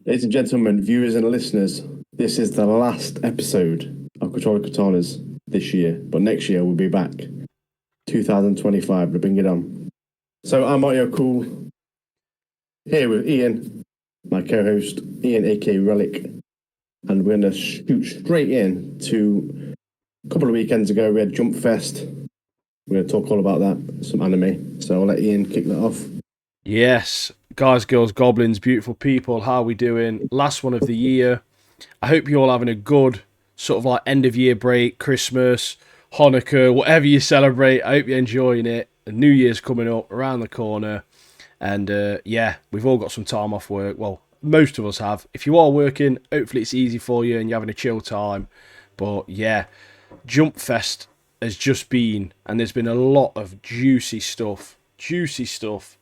Ladies and gentlemen, viewers and listeners, this is the last episode of Controller Katanas this year, but next year we'll be back. 2025, to bring it on. So I'm Mario Cool, here with Ian, my co-host, Ian aka Relic, and we're going to shoot straight in to a couple of weekends ago. We had Jump Fest. We're going to talk all about that, some anime. So I'll let Ian kick that off. Yes, guys, girls, goblins, beautiful people, how are we doing? Last one of the year. I hope you're all having a good sort of like end of year break, Christmas, Hanukkah, whatever you celebrate. I hope you're enjoying it. The New Year's coming up around the corner. And yeah, we've all got some time off work. Well, most of us have. If you are working, hopefully it's easy for you and you're having a chill time. But yeah, Jump Fest has just been, and there's been a lot of juicy stuff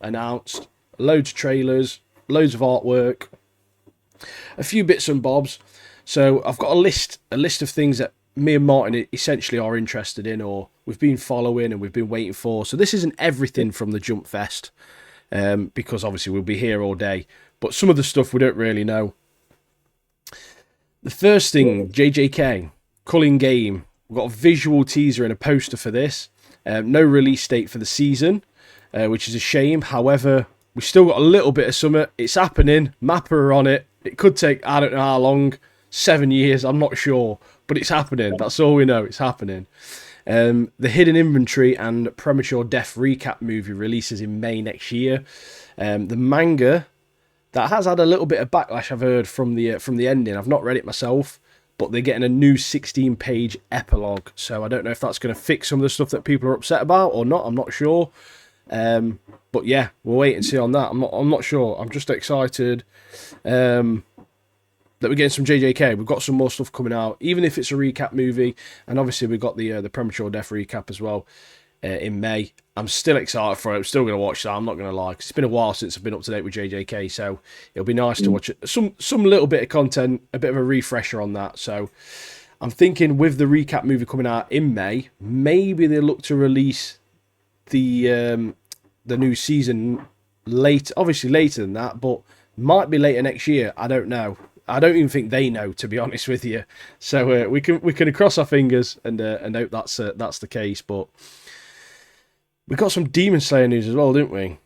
announced. Loads of trailers, loads of artwork, a few bits and bobs. So I've got a list of things that me and Martin essentially are interested in, or we've been following and we've been waiting for. So this isn't everything from the Jump Fest, because obviously we'll be here all day. But some of the stuff we don't really know. The first thing, JJK, Culling Game. We've got a visual teaser and a poster for this. No release date for the season, which is a shame. However, we've still got a little bit of summer. It's happening. Mappa are on it. It could take, I don't know how long, 7 years, I'm not sure. But it's happening. That's all we know. It's happening. The Hidden Inventory and Premature Death recap movie releases in May next year. The manga, that has had a little bit of backlash, I've heard, from the ending. I've not read it myself, but they're getting a new 16-page epilogue. So I don't know if that's going to fix some of the stuff that people are upset about or not. I'm not sure. But yeah, we'll wait and see on that. I'm not sure. I'm just excited that we're getting some JJK. We've got some more stuff coming out, even if it's a recap movie. And obviously we've got the Premature Death recap as well in May. I'm still excited for it. I'm still going to watch that. I'm not going to lie, 'cause it's been a while since I've been up to date with JJK. So it'll be nice to watch it. Some little bit of content, a bit of a refresher on that. So I'm thinking with the recap movie coming out in May, maybe they look to release the new season obviously later than that, but might be later next year. I don't know. I don't even think they know, to be honest with you. So we can cross our fingers and hope that's the case. But we got some Demon Slayer news as well, didn't we?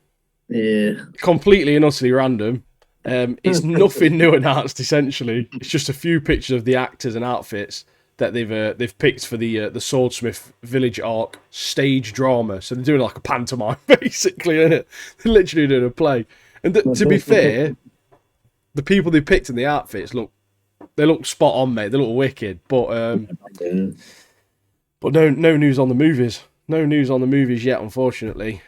Yeah. Completely and utterly random. It's nothing new announced. Essentially, it's just a few pictures of the actors and outfits that they've picked for the Swordsmith Village arc stage drama. So they're doing like a pantomime, basically, isn't it? They're literally doing a play. And to be fair, the people they picked in the outfits look spot on, mate. They look wicked. But no news on the movies. No news on the movies yet, unfortunately.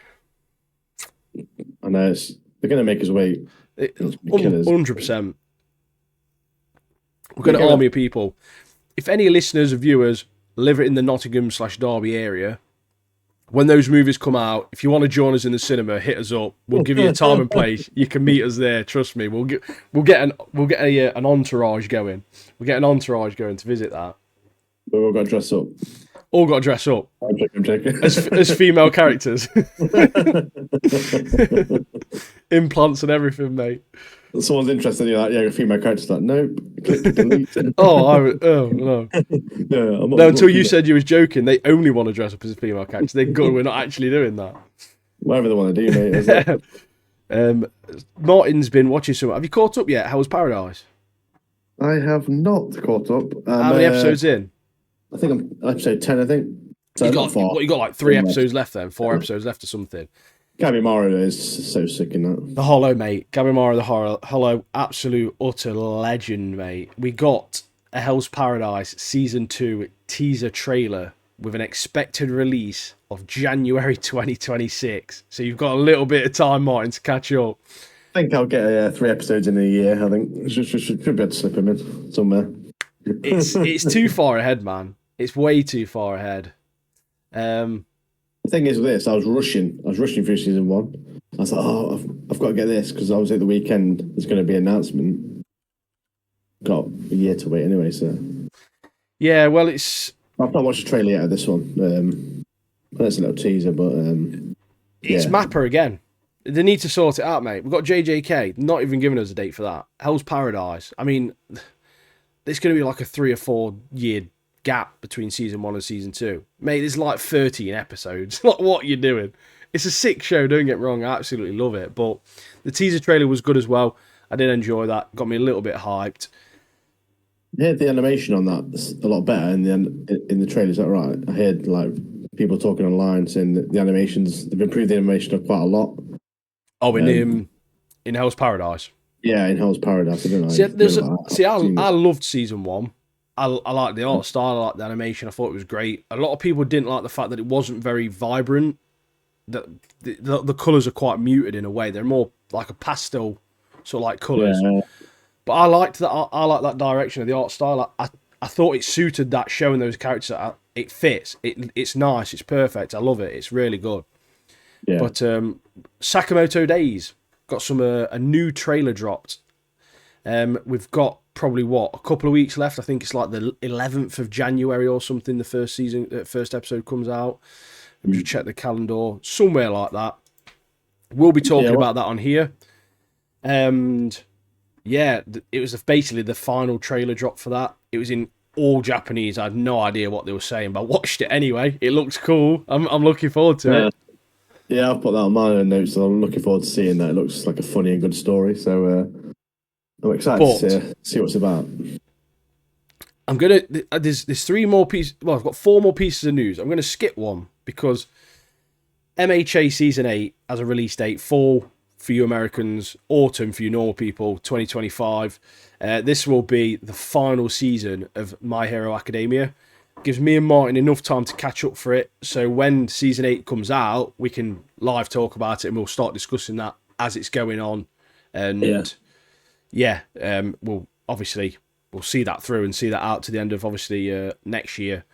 I know they're going to make us wait. 100%. We've got an army of people. If any listeners or viewers live in the Nottingham/Derby area, when those movies come out, if you want to join us in the cinema, hit us up. We'll give you a time and place. You can meet us there. Trust me. We'll get an entourage going. We'll get an entourage going to visit that. We've all got to dress up. All got to dress up. I'm joking. As female characters. Implants and everything, mate. Someone's interested in you, like, yeah, a female character's like, nope. Click delete. Oh no. Yeah, No, until you said you was joking, they only want to dress up as a female character. They're good, we're not actually doing that. Whatever they want to do, mate. Martin's been watching some. Have you caught up yet? How was Paradise? I have not caught up. How many episodes in? I think I'm episode 10, I think. So you got like 3 episodes left then? 4 episodes left or something? Gabby Mara is so sick in that. The Hollow, mate. Gabby Mara, the Hollow, absolute, utter legend, mate. We got a Hell's Paradise Season 2 teaser trailer with an expected release of January 2026. So you've got a little bit of time, Martin, to catch up. I think I'll get 3 episodes in a year, I think. Should be able to slip them in somewhere. It's too far ahead, man. It's way too far ahead. The thing is with this, I was rushing through season 1. I was like, oh, I've got to get this because obviously at the weekend there's going to be an announcement. Got a year to wait anyway, so. Yeah, well, I've not watched the trailer yet of this one. That's a little teaser, but it's Mappa again. They need to sort it out, mate. We've got JJK, not even giving us a date for that. Hell's Paradise. I mean, there's going to be like a 3 or 4 year gap between season 1 and season 2. Mate, there's like 13 episodes. Like, what are you doing? It's a sick show, don't get me wrong. I absolutely love it. But the teaser trailer was good as well. I did enjoy that. Got me a little bit hyped. Yeah, the animation on that's a lot better in the trailer. Is that right? I heard like people talking online saying that the animations, they've improved the animation quite a lot. Oh, in Hell's Paradise. Yeah, in Hell's Paradise. I don't know. I loved season 1. I liked the art style, I liked the animation. I thought it was great. A lot of people didn't like the fact that it wasn't very vibrant. The colours are quite muted in a way. They're more like a pastel sort of like colours. Yeah. But I liked that. I like that direction of the art style. I thought it suited that show and those characters. It fits. It's nice. It's perfect. I love it. It's really good. Yeah. But Sakamoto Days got a new trailer dropped. We've got probably a couple of weeks left. I think it's like the 11th of January or something. The first episode comes out. Let me just check the calendar. Somewhere like that. We'll be talking about that on here. And yeah, it was basically the final trailer drop for that. It was in all Japanese. I had no idea what they were saying, but I watched it anyway. It looks cool. I'm looking forward to it. Yeah, I've put that on my notes, so I'm looking forward to seeing that. It looks like a funny and good story, so I'm excited to see what it's about. There's 3 more pieces. Well, I've got 4 more pieces of news. I'm gonna skip one because MHA Season 8 has a release date, fall for you Americans, autumn for you normal people, 2025. This will be the final season of My Hero Academia. Gives me and Martin enough time to catch up for it. So when Season 8 comes out, we can live talk about it and we'll start discussing that as it's going on. And we'll see that through and see that out to the end of obviously next year.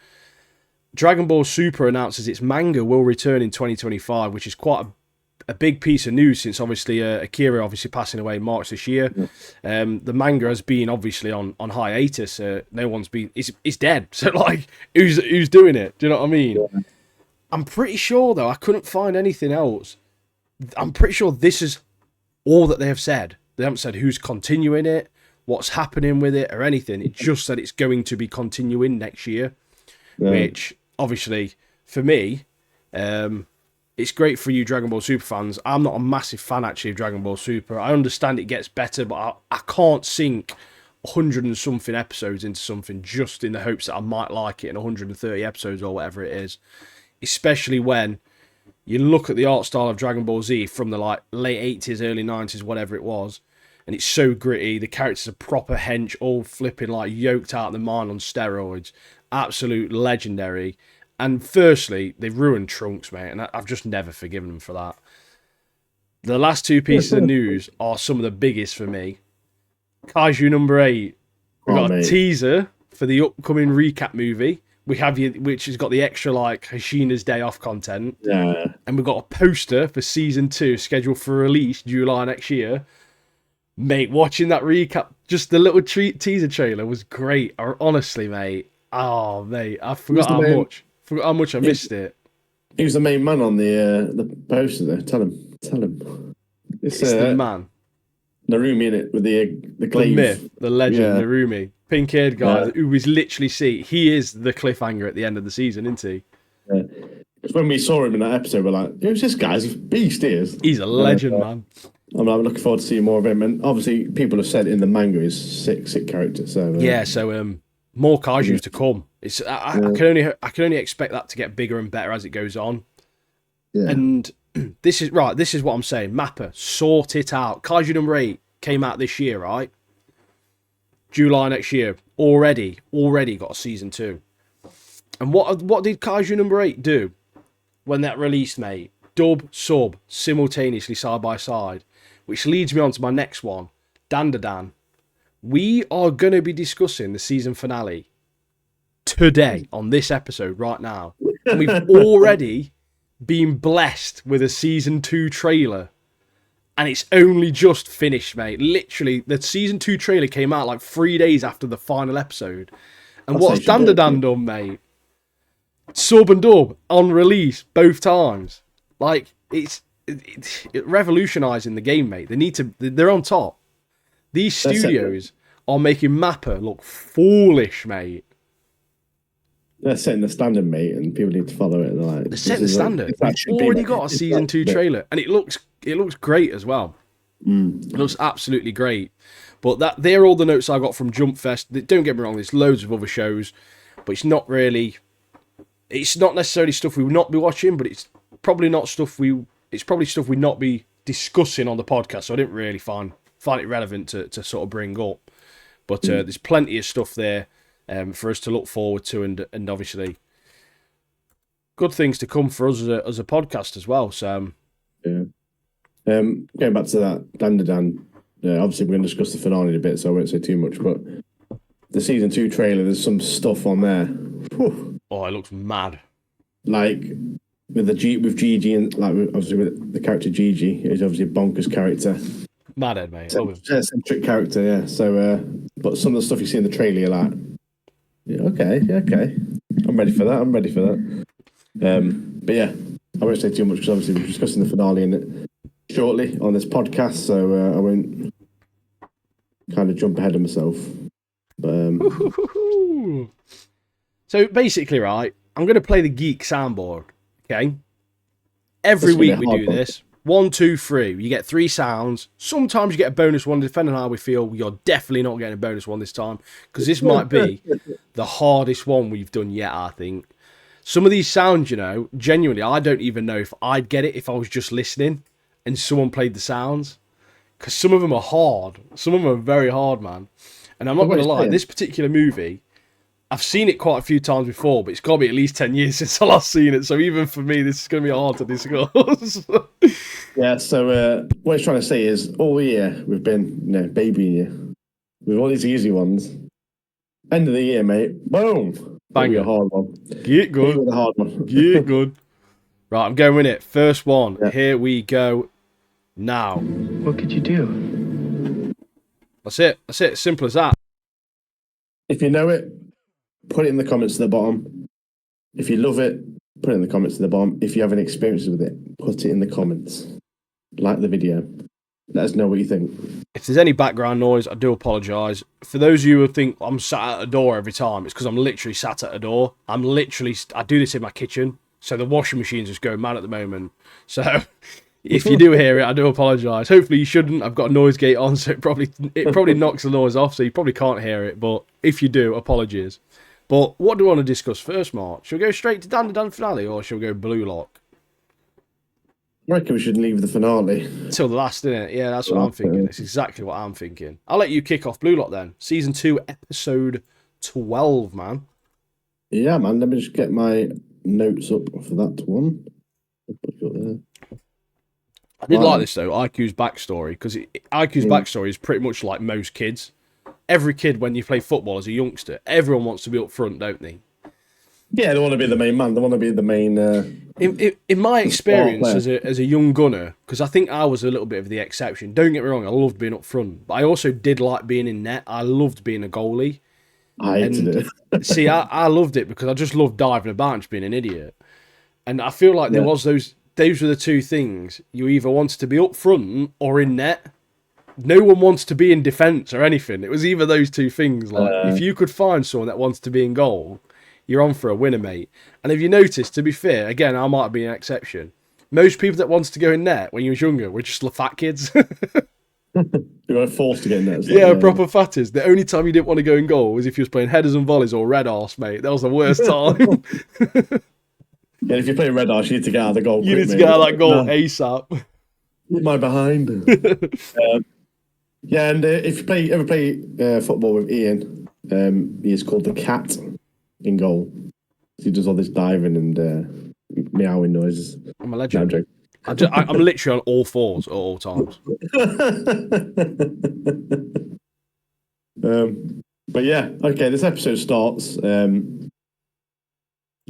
Dragon Ball Super announces its manga will return in 2025, which is quite a big piece of news since obviously Akira obviously passing away in March this year. The manga has been obviously on hiatus. No one's been. It's dead. So like, who's doing it? Do you know what I mean? Yeah. I'm pretty sure though I couldn't find anything else. I'm pretty sure this is all that they have said. They haven't said who's continuing it, what's happening with it, or anything. It just said it's going to be continuing next year, which obviously for me. It's great for you Dragon Ball Super fans. I'm not a massive fan actually of Dragon Ball Super. I understand it gets better, but I can't sink 100 and something episodes into something just in the hopes that I might like it in 130 episodes or whatever it is. Especially when you look at the art style of Dragon Ball Z from the like late 80s, early 90s, whatever it was, and it's so gritty. The characters are proper hench, all flipping like yoked out of the mind on steroids. Absolute legendary. And firstly, they've ruined Trunks, mate, and I've just never forgiven them for that. The last 2 pieces of news are some of the biggest for me. Kaiju number 8. We've got a teaser for the upcoming recap movie. We have which has got the extra like Hashina's Day Off content. Yeah. And we've got a poster for season 2 scheduled for release July next year. Mate, watching that recap, just the little teaser trailer was great. Honestly, mate. Oh, mate, I forgot how much I missed it. He was the main man on the poster there. Tell him. It's the man. Narumi in it with the glaive. The myth, the legend, Narumi. Pink-haired guy who was literally he is the cliffhanger at the end of the season, isn't he? Yeah. Because when we saw him in that episode, we're like, who's this guy? He's a beast, he is. He's a legend, man. I'm looking forward to seeing more of him. And obviously, people have said in the manga he's sick character. So more kaiju to come. I can only expect that to get bigger and better as it goes on. Yeah. And this is what I'm saying. Mappa, sort it out. Kaiju number 8 came out this year, right? July next year. Already got a season 2. And what did Kaiju number 8 do when that released, mate? Dub, sub, simultaneously side by side. Which leads me on to my next one. Dandadan. We are going to be discussing the season finale today on this episode right now. And we've already been blessed with a season 2 trailer. And it's only just finished, mate. Literally, the season 2 trailer came out like 3 days after the final episode. And what's Dandadan done, mate? Sub and dub on release both times. Like, it's revolutionising the game, mate. They're on top. These studios are making Mappa look foolish, mate. They're setting the standard, mate, and people need to follow it. They're setting the standard. We've already got a season 2 trailer, and it looks great as well. It looks absolutely great. But they're all the notes I got from Jump Fest. Don't get me wrong, there's loads of other shows, but it's not necessarily stuff we would not be watching, but it's probably stuff we'd not be discussing on the podcast. So I didn't really find it relevant to sort of bring up. But there's plenty of stuff there for us to look forward to, and obviously good things to come for us as a podcast as well. So yeah. Going back to that Dan, obviously we're going to discuss the finale in a bit, so I won't say too much. But the season 2 trailer, there's some stuff on there. Whew. Oh, it looks mad. Like with Gigi, and like obviously with the character Gigi, is obviously a bonkers character. Madhead, mate. Eccentric character, yeah. So, but some of the stuff you see in the trailer, you're like, yeah, okay. I'm ready for that. But yeah, I won't say too much because obviously we're discussing the finale in it shortly on this podcast, so I won't kind of jump ahead of myself. But, so basically, right, I'm going to play the Geek soundboard, okay? Every week we do this. 1, 2, 3. You get 3 sounds. Sometimes you get a bonus one, depending on how we feel. You're definitely not getting a bonus one this time, because this might be the hardest one we've done yet, I think. Some of these sounds, genuinely, I don't even know if I'd get it if I was just listening and someone played the sounds. Because some of them are hard. Some of them are very hard, man. And I'm not going to lie, this particular movie, I've seen it quite a few times before, but it's got to be at least 10 years since I last seen it. So even for me, this is going to be hard to discuss. Yeah, so what he's trying to say is all year we've been babying you with all these easy ones. End of the year, mate. Boom. Bang. A hard one. Get good. A hard one. Get good. Right, I'm going with it. First one. Yeah. Here we go. Now. What could you do? That's it. Simple as that. If you know it, put it in the comments at the bottom. If you love it, put it in the comments at the bottom. If you have any experiences with it, put it in the comments. Like the video. Let us know what you think. If there's any background noise, I do apologise. For those of you who think I'm sat at a door every time, it's because I'm literally sat at a door. I do this in my kitchen, so the washing machine's just going mad at the moment. So if you do hear it, I do apologise. Hopefully you shouldn't. I've got a noise gate on, so it probably knocks the noise off, so you probably can't hear it. But if you do, apologies. But what do we want to discuss first, Mark? Shall we go straight to Dan finale, or shall we go Blue Lock? I reckon we should leave the finale till the last, innit? Yeah, that's what I'm thinking. It's exactly what I'm thinking. I'll let you kick off Blue Lock then. Season 2, episode 12, man. Yeah, man. Let me just get my notes up for that one. I did like this, though, IQ's backstory, because IQ's backstory is pretty much like most kids. Every kid, when you play football as a youngster, everyone wants to be up front, don't they? Yeah, they want to be the main man. They want to be the main... In my experience as a young gunner, because I think I was a little bit of the exception. Don't get me wrong, I loved being up front, but I also did like being in net. I loved being a goalie. I hated it. See, I loved it because I just loved diving about and just being an idiot. And I feel like there was those were the two things. You either wanted to be up front or in net. No one wants to be in defence or anything. It was either those two things. Like if you could find someone that wants to be in goal, you're on for a winner, mate. And if you notice, to be fair, again, I might be an exception. Most people that wanted to go in net when you was younger were just fat kids. You were forced to get in net. Yeah, proper fatties. The only time you didn't want to go in goal was if you was playing headers and volleys or red arse, mate. That was the worst time. Yeah, if you play red arse, you need to get out of the goal. You need to get out of that goal ASAP. My behind. Yeah, and if you ever play football with Ian, he is called the Cat in goal. He does all this diving and meowing noises. I'm a legend. I'm literally on all fours at all times. But yeah, okay, this episode starts.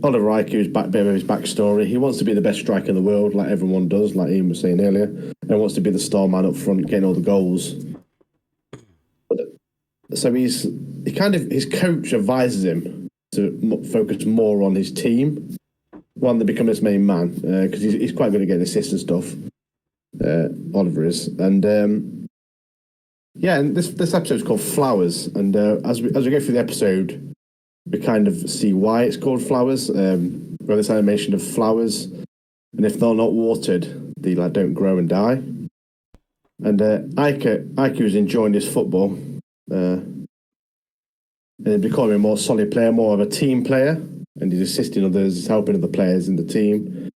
Oliver Ryker's bit of his backstory. He wants to be the best striker in the world, like everyone does, like Ian was saying earlier, and wants to be the star man up front, getting all the goals. So his coach advises him to focus more on his team when they become his main man, because he's quite good at getting assists and stuff. Oliver is, and and this episode is called Flowers, and as we go through the episode, we kind of see why it's called Flowers. We have this animation of flowers, and if they're not watered, they don't grow and die. And Ike is enjoying this football, and becoming a more solid player, more of a team player, and he's assisting others, he's helping other players in the team,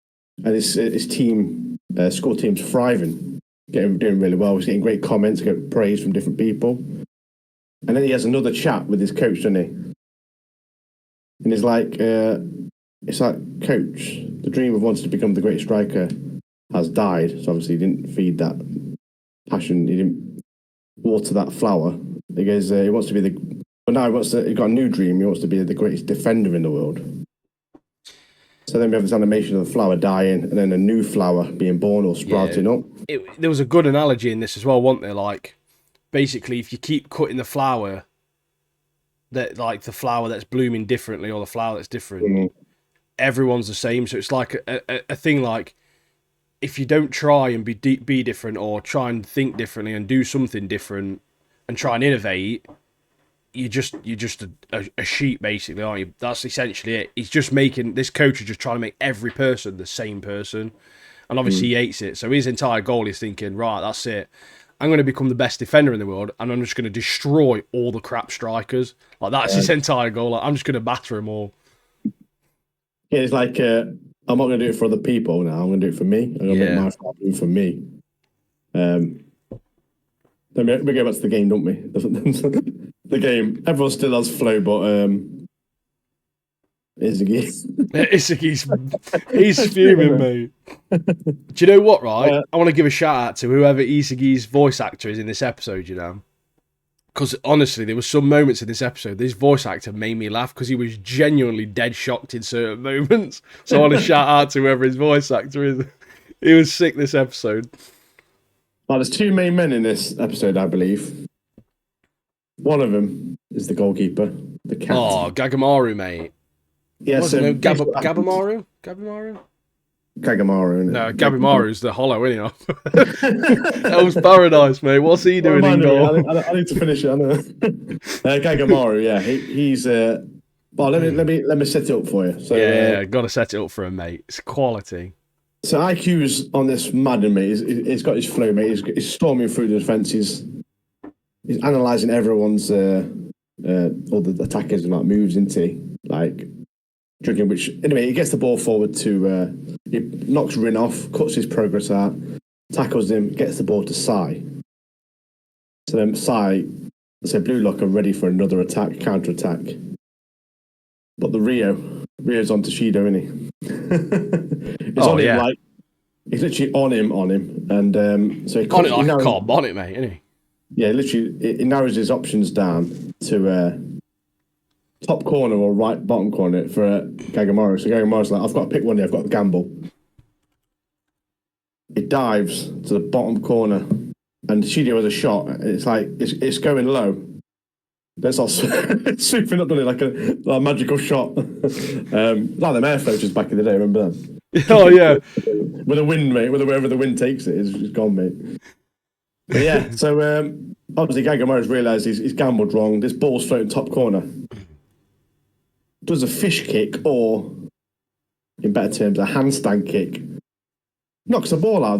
and his team, school team's thriving, doing really well. He's getting great comments, getting praise from different people, and then he has another chat with his coach, doesn't he? And he's like, it's like, coach, the dream of wanting to become the great striker has died. So obviously he didn't feed that passion, he didn't water that flower. He goes, he wants to be but now he's got a new dream. He wants to be the greatest defender in the world. So then we have this animation of the flower dying, and then a new flower being born or sprouting up. There was a good analogy in this as well, wasn't there? Like, basically, if you keep cutting the flower, that like the flower that's blooming differently or the flower that's different, everyone's the same. So it's like a thing like, if you don't try and be different, or try and think differently and do something different and try and innovate, you're just a sheep, basically, aren't you? That's essentially it. He's just making, this coach is just trying to make every person the same person, and obviously he hates it. So his entire goal is thinking, right, that's it, I'm going to become the best defender in the world, and I'm just going to destroy all the crap strikers. Like, that's his entire goal. Like, I'm just going to batter them all. Yeah, it's like, I'm not going to do it for other people now. I'm going to do it for me. I'm going to make my father do it for me. Then we go back to the game, don't we? The game. Everyone still has flow, but Isagi's he's fuming, mate. Do you know what, right? I want to give a shout out to whoever Isagi's voice actor is in this episode, you know? Because honestly, there were some moments in this episode, this voice actor made me laugh because he was genuinely dead shocked in certain moments. So I want to shout out to whoever his voice actor is. He was sick this episode. Well, there's two main men in this episode, I believe. One of them is the goalkeeper, the cat. Oh, Gagamaru, mate. Yes, Gabamaru? Kagamaru. No, Gabimaru's the hollow, isn't he? Hell's Paradise, mate. What's he doing in goal? I need to finish it. I know. Kagamaru, yeah, he's. Well, let me set it up for you. So, got to set it up for him, mate. It's quality. So IQ's on this Madden, mate. He's got his flow, mate. He's storming through the defence. He's analysing everyone's all the attackers and like moves into like drinking. Which anyway, he gets the ball forward to he knocks Rin off, cuts his progress out, tackles him, gets the ball to Sai. So then Sai, Blue Lock are ready for another attack, counter attack. But Rio's on Toshido, isn't he? He's on him, like he's literally on him, and so he on it like a cob, on it, mate, isn't he? Yeah, literally, he narrows his options down to top corner or right bottom corner for Gagamaru. So Gagamaru's like, I've got to pick one here, I've got to gamble. He dives to the bottom corner, and Shidio has a shot. It's like it's going low. That's all swooping up, doesn't it, like a magical shot. Like them air floaters back in the day, remember that? Oh yeah, with a wind, mate. Wherever the wind takes it, it's gone, mate. But yeah, so obviously Gagamaru's realised he's gambled wrong. This ball's floating top corner. Does a fish kick, or in better terms, a handstand kick. Knocks the ball out,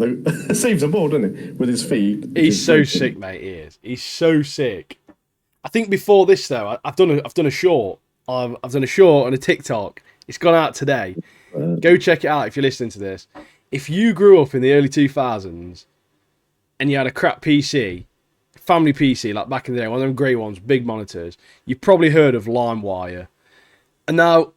saves the ball, doesn't he, with his feet. He's so sick, mate. He is. He's so sick. I think before this though, I've done a short. I've done a short on a TikTok. It's gone out today. Go check it out if you're listening to this. If you grew up in the early 2000s and you had a crap PC, family PC, like back in the day, one of them grey ones, big monitors, you've probably heard of LimeWire. And now,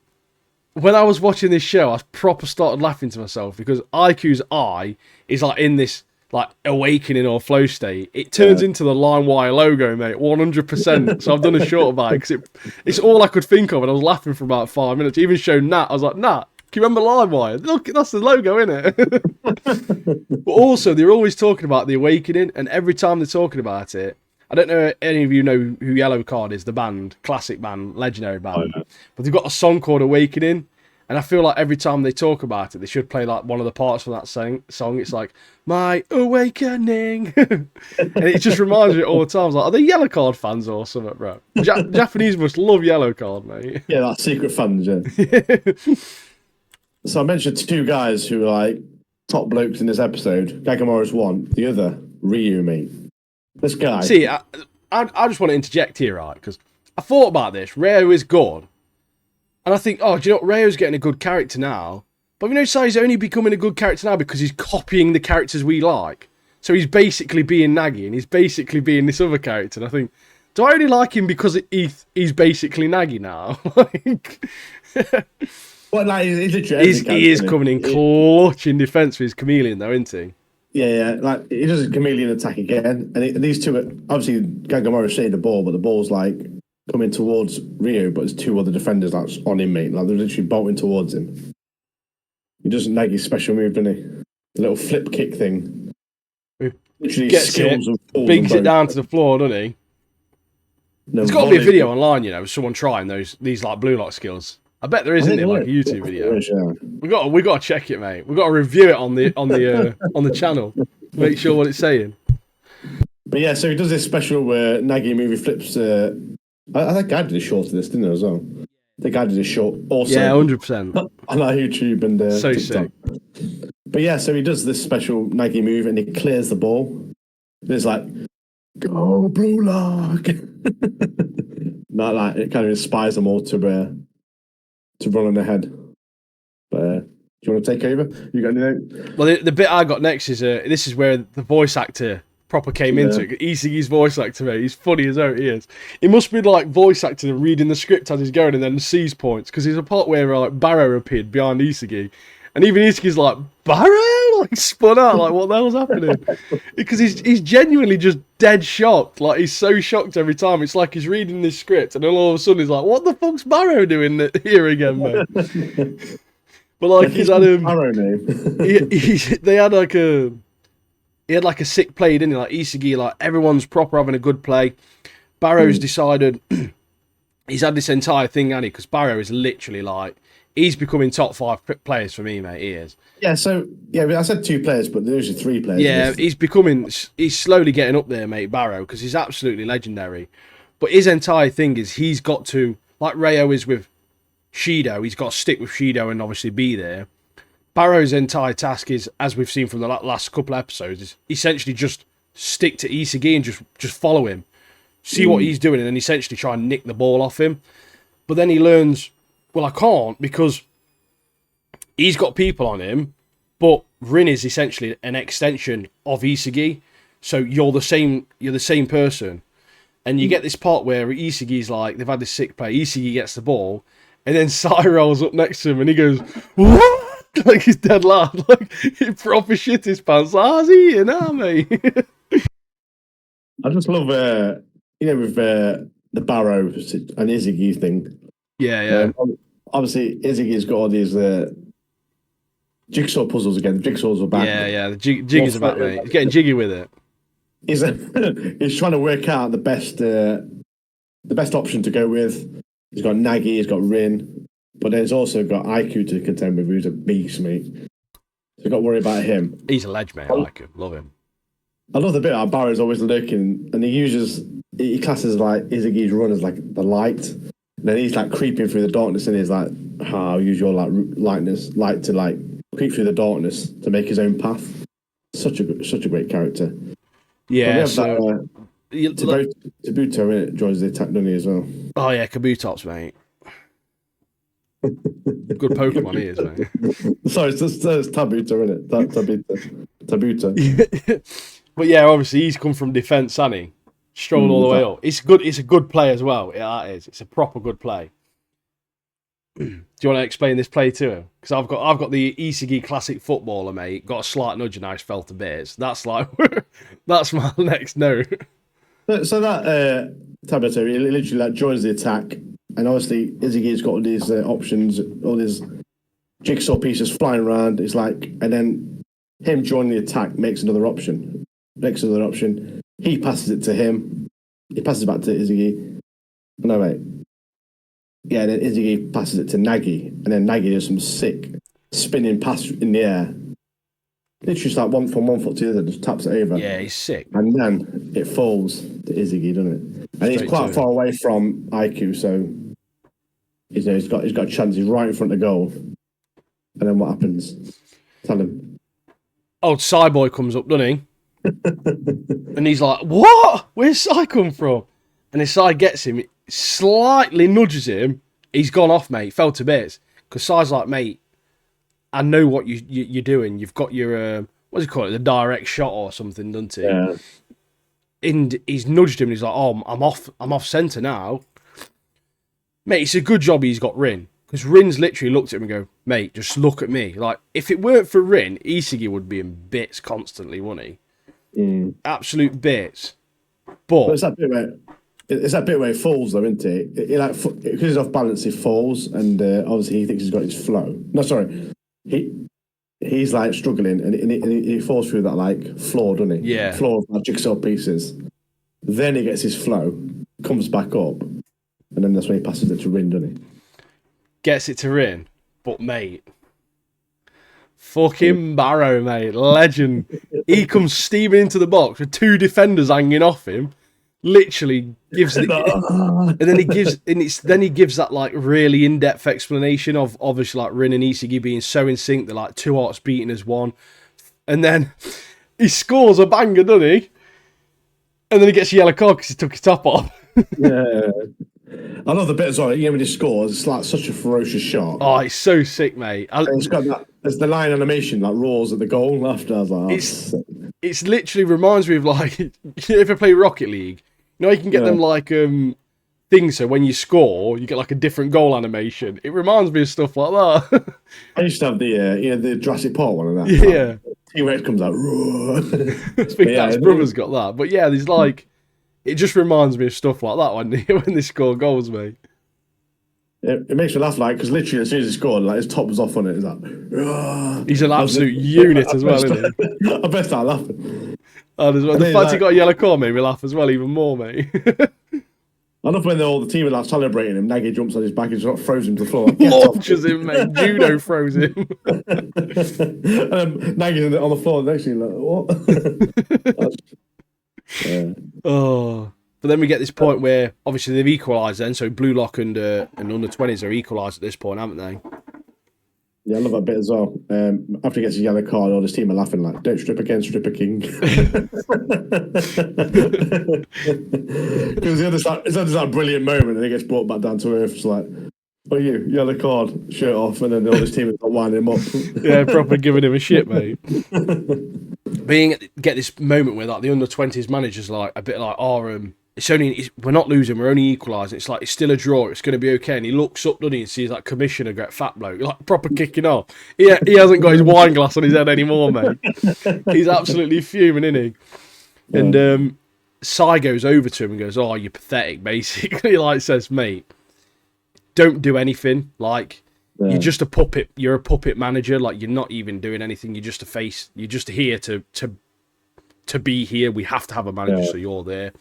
when I was watching this show, I proper started laughing to myself because IQ's eye is like in this like awakening or flow state. It turns into the LimeWire logo, mate, 100%. So I've done a short about it because it's all I could think of, and I was laughing for about 5 minutes. Even showed Nat. I was like, Nat, can you remember LimeWire? Look, that's the logo, innit? But also, they're always talking about the awakening, and every time they're talking about it, I don't know if any of you know who Yellow Card is, the band, classic band, legendary band. But they've got a song called Awakening, And I feel like every time they talk about it, they should play like one of the parts from that song. It's like, my awakening. And it just reminds me all the time. Like, are they Yellow Card fans or something, bro? Japanese must love Yellow Card, mate. Yeah, that's secret fans, yeah. So I mentioned two guys who are like top blokes in this episode. Gagamora's one, the other, Ryu, mate. This guy. See, I just want to interject here, right? Because I thought about this. Ryo is good. And I think, oh, do you know what? Ryo's getting a good character now. But you know, so he's only becoming a good character now because he's copying the characters we like. So he's basically being Nagi and he's basically being this other character. And I think, do I only like him because he's basically Nagi now? Like, well, like, he's literally he is coming in clutch in defence for his chameleon, though, isn't he? Yeah. Like, he does a chameleon attack again. And these two, obviously, Gagamora's saved the ball, but the ball's like coming towards Ryo, but there's two other defenders that's on him, mate. Like, they're literally bolting towards him. He does Nagi's special move, doesn't he? The little flip kick thing. Literally Gets it, bigs it down to the floor, doesn't he? No, there's got to be a video online, you know, of someone trying these like blue lock skills. I bet there isn't like a YouTube video. Yeah. We got to check it, mate. We got to review it on the channel. Make sure what it's saying. But yeah, so he does this special where Nagi movie flips. I think I did a short of this, didn't I, as well? I think I did a short also. Yeah, 100%. On our YouTube and so TikTok. sick. But yeah, so he does this special Nagi move and he clears the ball. There's like, go blue lock. Not like it kind of inspires them all to run on ahead. But do you want to take over? You got anything? Well, the bit I got next is this is where the voice actor proper came into it. Isagi's voice actor, mate. He's funny as hell, he is. He must be like voice acting and reading the script as he's going and then sees points, because there's a part where like Barrow appeared behind Isagi, and even Isagi's like, Barrow? Like spun out, like what the hell's happening? Because he's genuinely just dead shocked. Like he's so shocked every time. It's like he's reading this script and then all of a sudden he's like, what the fuck's Barrow doing here again, mate? But like he's had Barrow name. they had like a he had like a sick play, didn't he? Like Isagi, like everyone's proper having a good play. Barrow's decided he's had this entire thing, hasn't he? Because Barrow is literally like he's becoming top 5 players for me, mate. He is. Yeah. So yeah, I said 2 players, but there's usually 3 players. Yeah, he's slowly getting up there, mate. Barrow, because he's absolutely legendary. But his entire thing is he's got to, like Ryo is with Shido, he's got to stick with Shido and obviously be there. Barrow's entire task is, as we've seen from the last couple of episodes, is essentially just stick to Isagi and just follow him. See what he's doing and then essentially try and nick the ball off him. But then he learns, well, I can't because he's got people on him, but Rin is essentially an extension of Isagi. So you're the same person. And you get this part where Isagi's like, they've had this sick play, Isagi gets the ball, and then Sai rolls up next to him and he goes, what? Like he's dead loud. Like he proper shit his pants. How's he in, mate? I just love, with the Barrow and Izzy thing. Yeah. Obviously, Izzy's got all these jigsaw puzzles again. The jigsaws are back. Yeah. The jig is about, mate. He's getting jiggy with it. He's trying to work out the best option to go with. He's got Nagi, he's got Rin, but then he's also got Aiku to contend with, who's a beast, mate. So you've got to worry about him. He's a ledge, mate. I like him. Love him. I love the bit how Barrow's always lurking, and he classes like Izagi's run as like the light. And then he's like creeping through the darkness, and he's like, I'll use your like light to like creep through the darkness to make his own path. Such a great character. Yeah. Kabuto joins the attack, doesn't he, as well? Oh yeah, Kabutops, mate. Good Pokemon he is, mate. Sorry, it's Tabuto, isn't it? Tabuto. But yeah, obviously he's come from defence, hasn't he? Strolled all the way up. It's a good play as well. Yeah, it is. It's a proper good play. Do you want to explain this play to him? Because I've got the Isagi classic footballer, mate. Got a slight nudge and I just fell to bits. That's like that's my next note. So that Tabuto, he literally like joins the attack, and obviously Izagi's got all these options, all these jigsaw pieces flying around. It's like, and then him joining the attack makes another option. He passes it to him. He passes it back to Izagi. No, wait. Yeah, and then Izzy passes it to Nagy, and then Nagy does some sick spinning pass in the air. Literally just like from one foot to the other, just taps it over. Yeah, he's sick. And then it falls to Izzy, doesn't it? And Straight he's quite to far away from IQ, so he's got a chance. He's right in front of goal. And then what happens? Tell him. Old Cyboy comes up, doesn't he? And he's like, "What? Where's Cy come from?" And his Cy gets him, slightly nudges him. He's gone off, mate. Fell to bits. Because Cy's like, "Mate, I know what you're doing. You've got your what do you call it? The direct shot or something, doesn't he?" Yeah. And he's nudged him. And he's like, "Oh, I'm off centre now." Mate, it's a good job he's got Rin. Because Rin's literally looked at him and go, "Mate, just look at me." Like, if it weren't for Rin, Isigi would be in bits constantly, wouldn't he? Absolute bits. But It's that bit where he falls, though, isn't it? Because he's off balance, he falls, and obviously he thinks he's got his flow. No, sorry, he's like struggling, and he falls through that like floor, doesn't he? Yeah. Floor of like jigsaw pieces. Then he gets his flow, comes back up, and then that's when he passes it to Rin, doesn't he? gets it to Rin. But, mate, fucking Barrow, mate. Legend. He comes steaming into the box with two defenders hanging off him. Literally gives and then he gives that like really in-depth explanation of obviously like Rin and Isigi being so in sync, they're like two hearts beating as one. And then he scores a banger, doesn't he? And then he gets a yellow card because he took his top off. Yeah. I love the bit as well. When he scores, it's like such a ferocious shot. Oh, it's so sick, mate. It's got that. There's the line animation like roars at the goal after. I was like, it's literally reminds me of like you ever play Rocket League. You know, you can get them like things. So when you score, you get like a different goal animation. It reminds me of stuff like that. I used to have the the Jurassic Park one of that. Yeah. T-Rex comes out. I think Dad's brother's got that. But yeah, there's like, it just reminds me of stuff like that when they score goals, mate. It makes me laugh, like, because literally as soon as he scored, like his top was off on it. It's like, he's an absolute unit as well, isn't he? I best start laughing. Oh, the fact he got a yellow card made me laugh as well, even more, mate. I love when all the team are like celebrating him. Nagy jumps on his back and just like, throws him to the floor. Launches him, mate. Judo throws him. Nagy's on the floor next to you, like, what? Yeah. Oh. But then we get this point where obviously they've equalised then, so Blue Lock and under 20s are equalised at this point, haven't they? Yeah, I love that bit as well. After he gets a yellow card, all his team are laughing like, "Don't strip again, Stripper King." Because it's that brilliant moment, and he gets brought back down to earth. It's like, "Oh, you yellow card, shirt off," and then all his team is like winding him up. Yeah, proper giving him a shit, mate. Get this moment where like the under 20s manager's like a bit like, we're not losing, we're only equalising. It's like, it's still a draw, it's going to be okay. And he looks up, doesn't he, and sees that commissioner get fat bloke, like proper kicking off. He hasn't got his wine glass on his head anymore, mate. He's absolutely fuming, isn't he? Yeah. And Sai goes over to him and goes, "Oh, you're pathetic," basically. Like, says, "Mate, don't do anything. Like, you're just a puppet. You're a puppet manager. Like, you're not even doing anything. You're just a face. You're just here to be here. We have to have a manager, so you're there.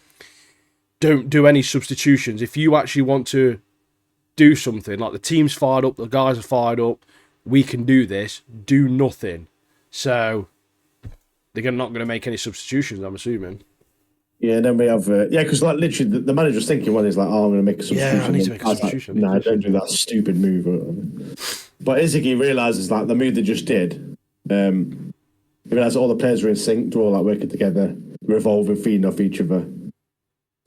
Don't do any substitutions. If you actually want to do something, like the team's fired up, the guys are fired up, we can do this. Do nothing." So they're not going to make any substitutions, I'm assuming. Yeah, and then we have because like literally the manager's thinking when he's like, "Oh, I'm going to make a substitution." Yeah, I need to make a substitution. Like, don't do that stupid move. But Izzy realizes like the move they just did. He realizes all the players are in sync, they're all like working together, revolving, feeding off each other.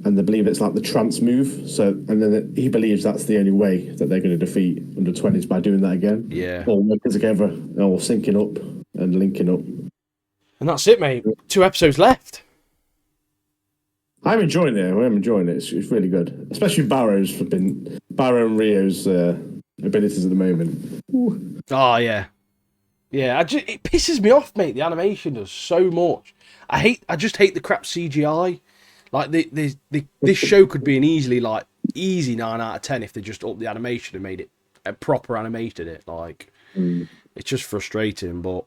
And they believe it's like the trance move. So, and then he believes that's the only way that they're going to defeat under 20s by doing that again. Yeah. All working together, all syncing up and linking up. And that's it, mate. 2 episodes left. I'm enjoying it. I'm enjoying it. It's really good. Especially Barrow and Rio's abilities at the moment. Ooh. Oh, yeah. Yeah, it pisses me off, mate. The animation does so much. I just hate the crap CGI. Like, this show could be an easy 9 out of 10 if they just upped the animation and made it proper animated. It's just frustrating. But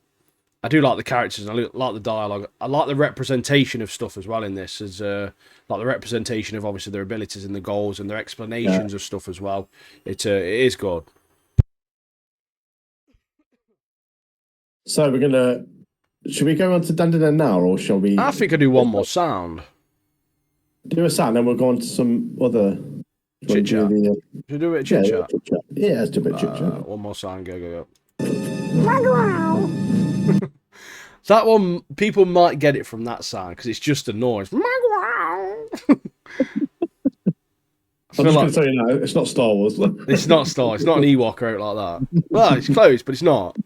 I do like the characters, and I like the dialogue. I like the representation of stuff as well in this, as like the representation of obviously their abilities and the goals and their explanations of stuff as well. It is good. So should we go on to Dandelion now, or shall we I think I do one more sound. do a sound, and we'll go on to some other Chit chat. Should we do a bit of chit chat? Yeah, let's do a bit of chit chat. One more sound. Go. That one, people might get it from that sound because it's just a noise. I'm just going to tell you now, it's not Star Wars. It's not Star. It's not an Ewok out like that. Well, it's close, but it's not.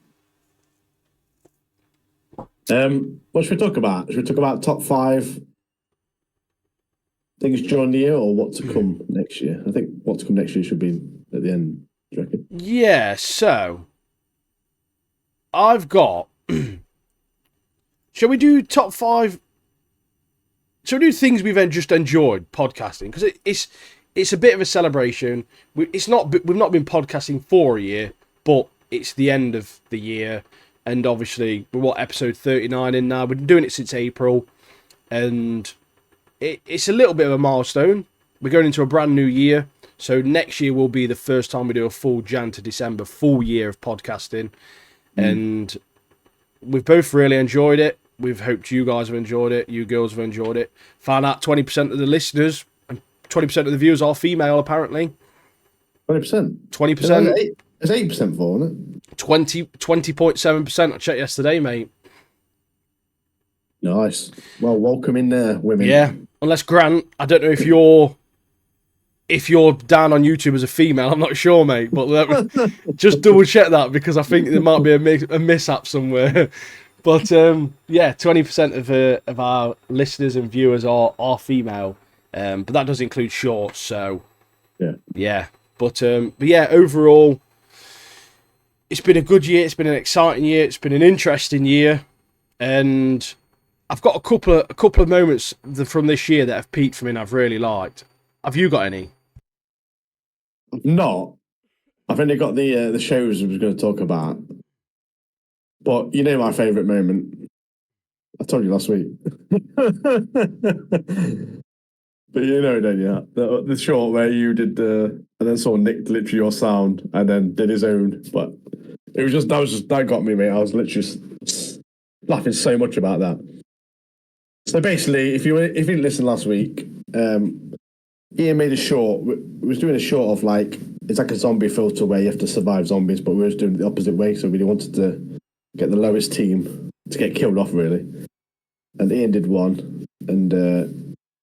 What should we talk about? Should we talk about top 5 things during the year, or what to come next year? I think what to come next year should be at the end. Do you reckon? Yeah. So I've got. Shall we do top 5? Shall we do things we've just enjoyed podcasting? Because it's a bit of a celebration. We've not been podcasting for a year, but it's the end of the year, and obviously we're episode 39 in now. We've been doing it since April, and it's a little bit of a milestone. We're going into a brand new year, so next year will be the first time we do a full Jan to December full year of podcasting, and we've both really enjoyed it. We've hoped you guys have enjoyed it. You girls have enjoyed it. Found out 20% of the listeners and 20% of the viewers are female, apparently. 20%? 20%. It's 8% for, isn't it? 20.7%. I checked yesterday, mate. Nice. Well, welcome in there, women. Yeah. Unless Grant, I don't know if you're down on YouTube as a female, I'm not sure, mate. But just double check that, because I think there might be a mishap somewhere. But yeah, 20% of our listeners and viewers are female, but that does include shorts. So yeah. But yeah, overall, it's been a good year. It's been an exciting year. It's been an interesting year, and I've got a couple of moments from this year that have peaked for me and I've really liked. Have you got any? Not. I've only got the shows I was going to talk about. But you know my favourite moment. I told you last week. But you know, don't you? The short where you did and then someone nicked literally your sound and then did his own. But it was that got me, mate. I was literally laughing so much about that. So basically, if you didn't listen last week, Ian made a short. We was doing a short of it's like a zombie filter where you have to survive zombies, but we were doing it the opposite way. So we really wanted to get the lowest team to get killed off, really. And Ian did one, and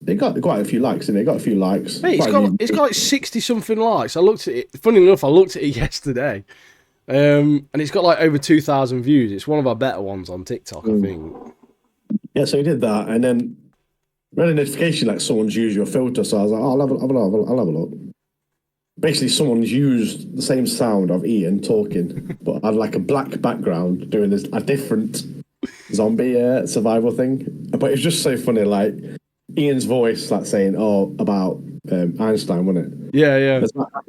it got quite a few likes, didn't it? It got a few likes. Mate, it's got 60-something likes. I looked at it. Funny enough, I looked at it yesterday, and it's got over 2,000 views. It's one of our better ones on TikTok, I think. Yeah, so he did that, and then we had a notification someone's used your filter, so I was like, oh, I'll have a look. Basically, someone's used the same sound of Ian talking, but had a black background doing a different zombie survival thing. But it's just so funny, Ian's voice, saying, about Einstein, wasn't it? Yeah.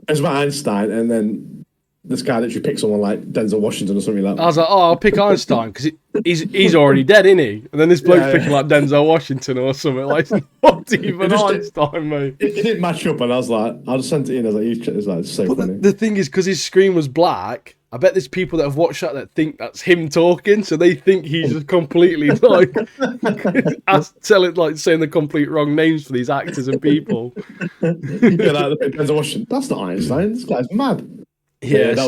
It's about Einstein, and then this guy literally picks someone like Denzel Washington or something like that. I was like, I'll pick Einstein, because he's already dead, isn't he? And then this bloke's picking Denzel Washington or something. It's not even Einstein, mate. It didn't match up, and I was like, I just sent it in. I was like, it's so funny. The thing is, because his screen was black, I bet there's people that have watched that think that's him talking, so they think he's just completely saying the complete wrong names for these actors and people. Denzel Washington. That's not Einstein. This guy's mad. Yeah, that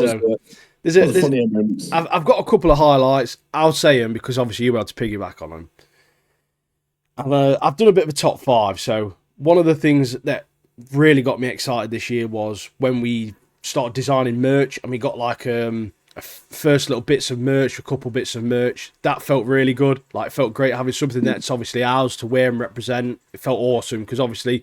was funnier moments. I've got a couple of highlights. I'll say them because obviously you'll be able to piggyback on them. I've done a bit of a top 5. So one of the things that really got me excited this year was when we started designing merch, and we got a first little bits of merch, a couple bits of merch. That felt really good. It felt great having something that's obviously ours to wear and represent. It felt awesome because obviously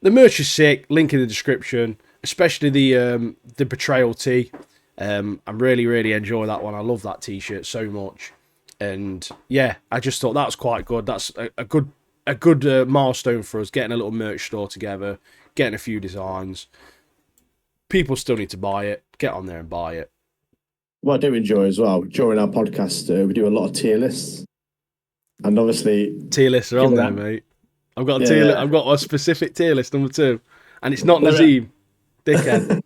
the merch is sick. Link in the description. Especially the betrayal tee. I'm really enjoy that one. I love that t-shirt so much, and yeah, I just thought that was quite good. That's a good milestone for us, getting a little merch store together, getting a few designs. People still need to buy it. Get on there and buy it. what I do enjoy as well, during our podcast, we do a lot of tier lists. And obviously... Tier lists are on there, mate. I've got a tier list. I've got a specific tier list, number 2. And it's not Nazim. Dickhead.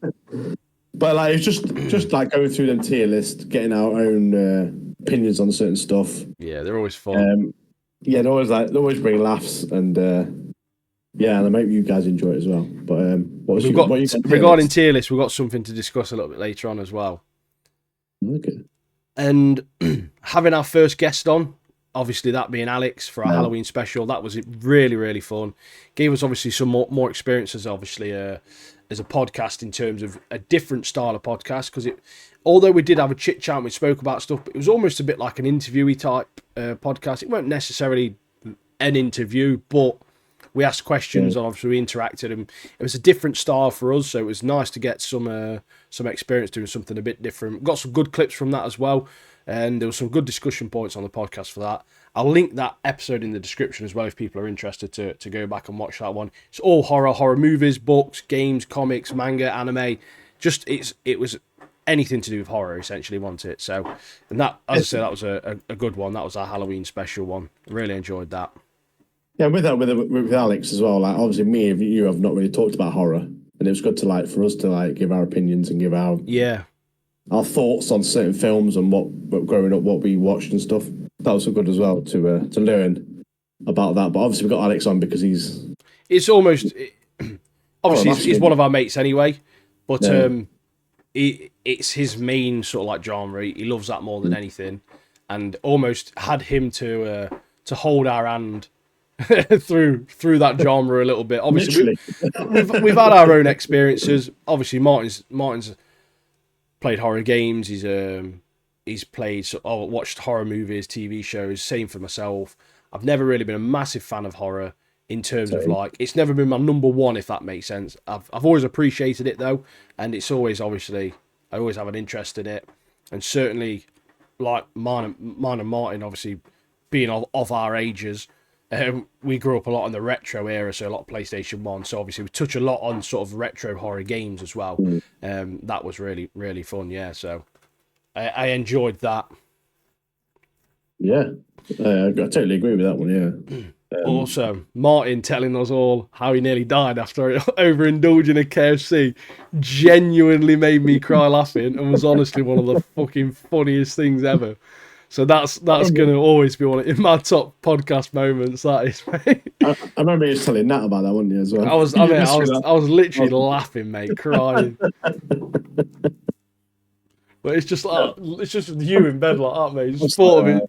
But like, it's just like going through them tier lists, getting our own opinions on certain stuff. Yeah, they're always fun. Yeah, they always bring laughs, and yeah, and I hope you guys enjoy it as well. But regarding tier lists, we've got something to discuss a little bit later on as well. Okay. And having our first guest on, obviously that being Alex for our Halloween special, that was really, really fun. Gave us obviously some more experiences, obviously, as a podcast in terms of a different style of podcast, because although we did have a chit chat and we spoke about stuff, but it was almost a bit like an interviewee type podcast. It weren't necessarily an interview, but we asked questions and obviously we interacted, and it was a different style for us, so it was nice to get some experience doing something a bit different. Got some good clips from that as well, and there was some good discussion points on the podcast for that. I'll link that episode in the description as well if people are interested to go back and watch that one. It's all horror movies, books, games, comics, manga, anime. Just it was anything to do with horror essentially, wasn't it? So, and that, as I said, that was a good one. That was our Halloween special one. Really enjoyed that. Yeah, with Alex as well. Like, obviously, me and you have not really talked about horror, and it was good to for us to give our opinions and give our thoughts on certain films and what growing up, what we watched and stuff. That was so good as well to learn about that. But obviously, we got Alex on because he's one of our mates anyway. But it's his main sort of like genre. He loves that more than anything, and almost had him to hold our hand through that genre a little bit. Obviously, we've had our own experiences. Obviously, Martin's played horror games. He's played, watched horror movies, TV shows. Same for myself. I've never really been a massive fan of horror in terms of it's never been my number one, if that makes sense. I've always appreciated it though, and it's always I always have an interest in it, and certainly like mine and Martin, obviously being of our ages. We grew up a lot in the retro era, so a lot of PlayStation 1. So obviously we touch a lot on sort of retro horror games as well. That was really, really fun, yeah. So I enjoyed that. Yeah, I totally agree with that one, yeah. Also, Martin telling us all how he nearly died after overindulging a KFC genuinely made me cry laughing, and was honestly one of the fucking funniest things ever. So that's going to always be in my top podcast moments. That is, mate. I remember you telling Nat about that, wasn't you, as well? I was literally laughing, mate, crying. But it's just like it's just you in bed like that, mate. Just thought of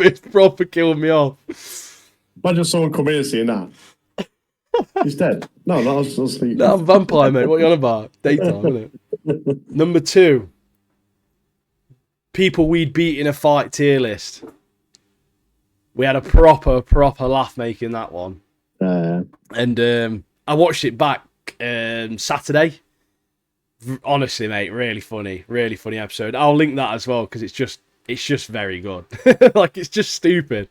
it proper killed me off. Imagine someone come in and seeing that. He's dead. No, I was asleep. No, I'm vampire, mate. What are you on about? Daytime, isn't it? Number 2. People we'd beat in a fight tier list. We had a proper laugh making that one. And I watched it back Saturday. Honestly, mate, really funny episode. I'll link that as well because it's just very good. Like, it's just stupid.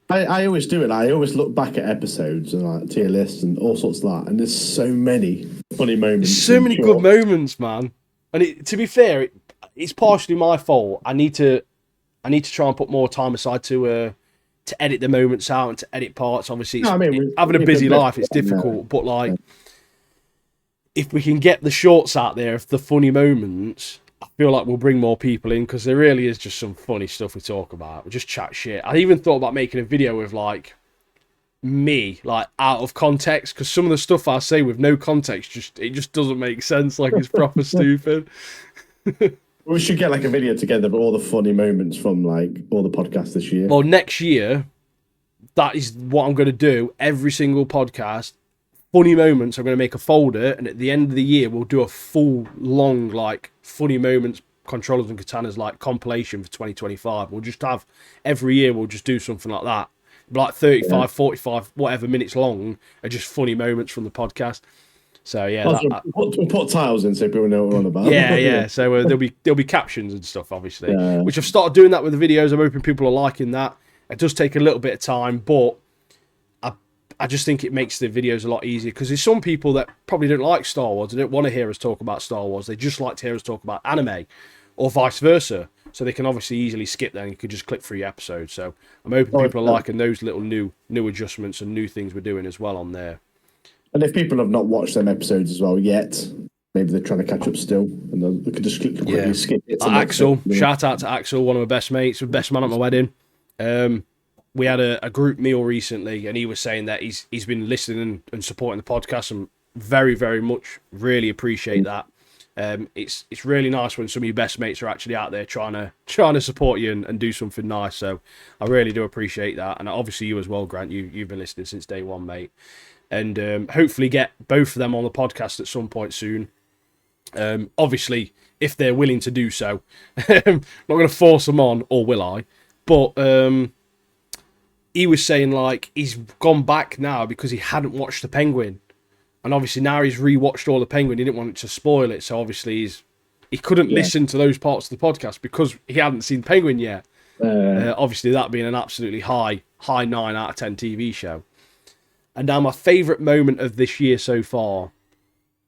I always do it. I always look back at episodes and like tier lists and all sorts of that, and there's so many funny moments. So many good moments, man. And to be fair, it's partially my fault. I need to try and put more time aside to edit the moments out and to edit parts. Obviously, having a busy life, it's difficult. But like, if we can get the shorts out there of the funny moments, I feel like we'll bring more people in, because there really is just some funny stuff we talk about. We just chat shit. I even thought about making a video with like me, like out of context, because some of the stuff I say with no context it just doesn't make sense. Like, it's proper stupid. We should get like a video together of all the funny moments from like all the podcasts this year. Well, next year, that is what I'm going to do. Every single podcast, funny moments, I'm going to make a folder, and at the end of the year, we'll do a full, long, like, funny moments, controllers and katanas, like, compilation for 2025. We'll just have, every year, we'll just do something like that. Like 35, 45, whatever minutes long, are just funny moments from the podcast. So yeah, we'll put titles in so people know what we're on about. Yeah. So there'll be captions and stuff, obviously, which I've started doing that with the videos. I'm hoping people are liking that. It does take a little bit of time, but I just think it makes the videos a lot easier, because there's some people that probably don't like Star Wars. They don't want to hear us talk about Star Wars. They just like to hear us talk about anime or vice versa. So they can obviously easily skip there and you could just click through your episode. So I'm hoping people are liking those little new adjustments and new things we're doing as well on there. And if people have not watched them episodes as well yet, maybe they're trying to catch up still, and they could just quickly skip it. Axel, shout out to Axel, one of my best mates, the best man at my wedding. We had a group meal recently, and he was saying that he's been listening and supporting the podcast, and very, very much really appreciate that. It's really nice when some of your best mates are actually out there trying to support you and do something nice. So I really do appreciate that, and obviously you as well, Grant. You've been listening since day one, mate, and hopefully get both of them on the podcast at some point soon. Obviously, if they're willing to do so, I'm not going to force them on, or will I? But he was saying like he's gone back now because he hadn't watched The Penguin. And obviously now he's rewatched all The Penguin. He didn't want it to spoil it, so obviously he couldn't listen to those parts of the podcast because he hadn't seen Penguin yet. Obviously that being an absolutely high 9 out of 10 TV show. And now my favourite moment of this year so far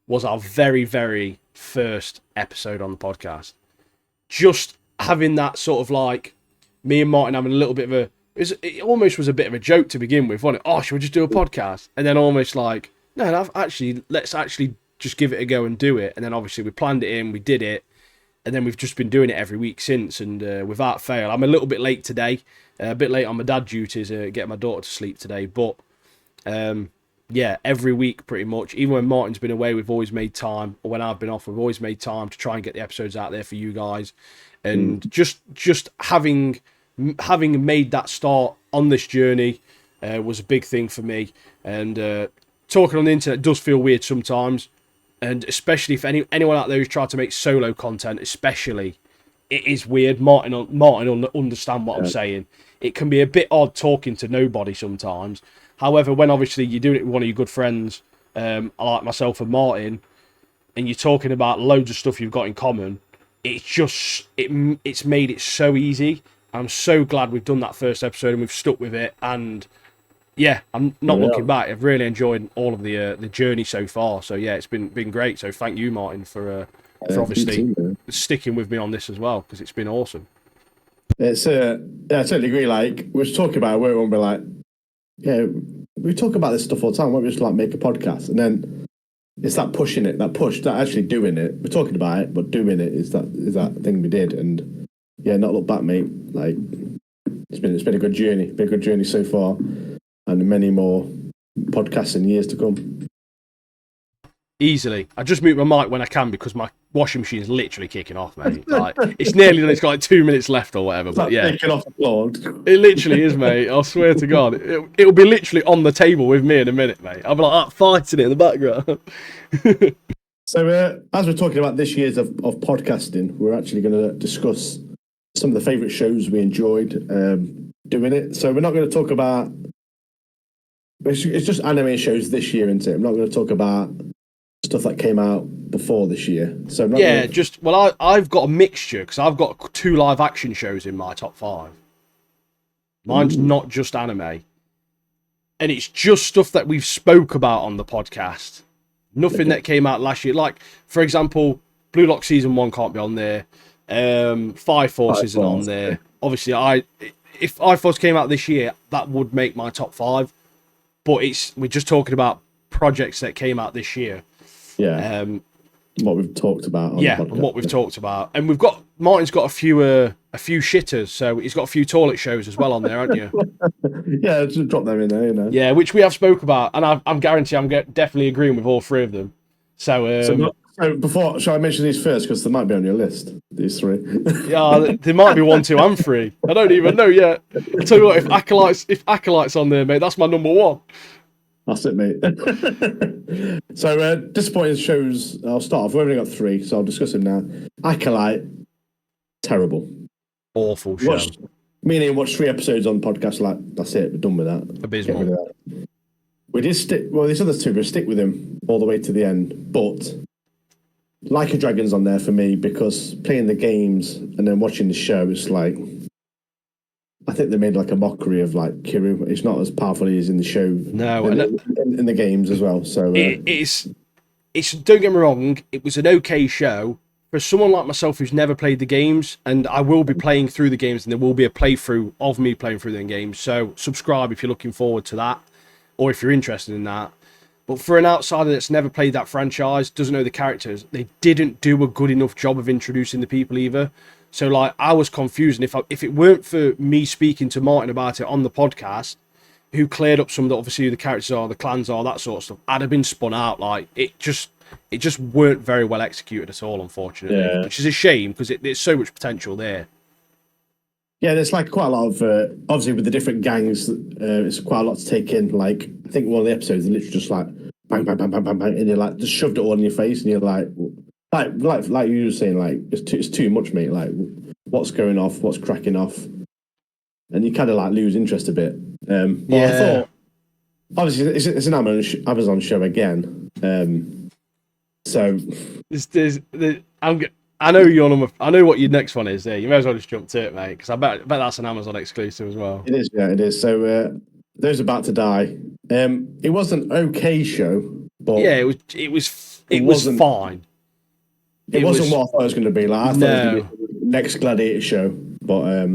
was our very, very first episode on the podcast. Just having that sort of like me and Martin having a little bit of it almost was a bit of a joke to begin with, wasn't it? Oh, should we just do a podcast? And then almost like, no, let's actually just give it a go and do it. And then obviously we planned it in, we did it, and then we've just been doing it every week since. And without fail, I'm a little bit late today, a bit late on my dad duties, getting my daughter to sleep today. But yeah, every week pretty much. Even when Martin's been away, we've always made time, or when I've been off, we've always made time to try and get the episodes out there for you guys. And just having made that start on this journey was a big thing for me. And talking on the internet does feel weird sometimes, and especially if anyone out there who's tried to make solo content, especially, it is weird. Martin will understand what I'm saying. It can be a bit odd talking to nobody sometimes. However, when obviously you're doing it with one of your good friends, like myself and Martin, and you're talking about loads of stuff you've got in common, it's made it so easy. I'm so glad we've done that first episode and we've stuck with it. And yeah, I'm not looking back. I've really enjoyed all of the journey so far. So yeah, it's been great. So thank you, Martin, for obviously sticking with me on this as well, because it's been awesome. It's I totally agree. Like we were talking about, we were like, yeah, we talk about this stuff all the time. Why don't we just like make a podcast? And then it's that pushing it, that actually doing it. We're talking about it, but doing it is that thing we did. And yeah, not look back, mate. Like it's been a good journey so far. And many more podcasts in years to come. Easily. I just mute my mic when I can because my washing machine is literally kicking off, mate. Like it's nearly done. It's got like 2 minutes left or whatever. But yeah, kicking off the floor. It literally is, mate. I swear to God, it'll be literally on the table with me in a minute, mate. I'll be like fighting it in the background. So as we're talking about this year's of podcasting, we're actually going to discuss some of the favourite shows we enjoyed doing it. So we're not going to talk about. It's just anime shows this year, isn't it? I'm not going to talk about stuff that came out before this year. So I've got a mixture because I've got 2 live action shows in my top 5. Mine's not just anime, and it's just stuff that we've spoke about on the podcast. Nothing that came out last year. Like for example, Blue Lock season 1 can't be on there. Fire Force isn't on there. Obviously, if Fire Force came out this year, that would make my top 5. But we're just talking about projects that came out this year. Yeah. What we've talked about. And what we've talked about, and Martin's got a few shitters, so he's got a few toilet shows as well on there, haven't you? Yeah, just drop them in there, you know. Yeah, which we have spoke about, and I'm guarantee I'm definitely agreeing with all 3 of them. So before, shall I mention these first because they might be on your list? These 3. Yeah, there might be 1, 2, and 3. I don't even know yet. I'll tell you what, if Acolyte's on there, mate, that's my number 1. That's it, mate. So disappointing shows. I'll start off. We've only got 3, so I'll discuss them now. Acolyte, terrible, awful show. Meaning, watch 3 episodes on the podcast. Like that's it. We're done with that. Abysmal. We did stick. Well, these other 2, we stick with him all the way to the end, but. Like a Dragon's on there for me because playing the games and then watching the show, it's like I think they made like a mockery of like Kiryu. It's not as powerful as in the show. No, in the games as well. So it's don't get me wrong, it was an okay show for someone like myself who's never played the games, and I will be playing through the games, and there will be a playthrough of me playing through the games. So subscribe if you're looking forward to that, or if you're interested in that. But for an outsider that's never played that franchise, doesn't know the characters, they didn't do a good enough job of introducing the people either. So like I was confused, and if it weren't for me speaking to Martin about it on the podcast, who cleared up some of the, obviously who the characters are, the clans are, that sort of stuff, I'd have been spun out. Like it just weren't very well executed at all, unfortunately, which is a shame because there's so much potential there. Yeah, there's like quite a lot of obviously with the different gangs, it's quite a lot to take in. Like I think one of the episodes, they literally just like bang, bang, bang, bang, bang, bang, and you're like just shoved it all in your face, and you're like you were saying, like it's too much, mate. Like what's going off, what's cracking off, and you kind of like lose interest a bit. But I thought obviously it's an Amazon show again, so I know you're on. I know what your next one is. There, you may as well just jump to it, mate, because I bet that's an Amazon exclusive as well. It is, yeah, it is. So, Those About to Die. It was an okay show, but yeah, it was fine. It wasn't what I thought it was going to be. Like I thought it was going to be the next Gladiator show, but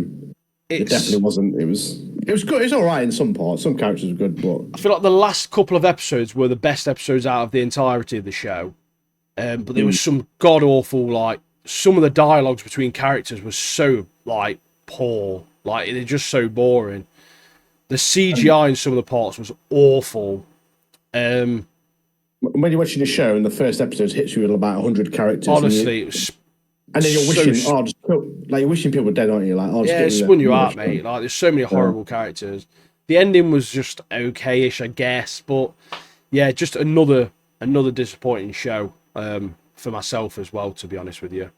it definitely wasn't. It was good. It's all right in some parts. Some characters were good, but I feel like the last couple of episodes were the best episodes out of the entirety of the show. But there was some god awful, like some of the dialogues between characters was so like poor, like they're just so boring. The CGI in some of the parts was awful. When you're watching the show and the first episode hits you with about 100 characters, honestly, it was. And then you're wishing, you're wishing people were dead, aren't you? Like, yeah, it spun you out, mate. Like, there's so many horrible characters. The ending was just okay-ish, I guess, but yeah, just another disappointing show for myself as well. To be honest with you, I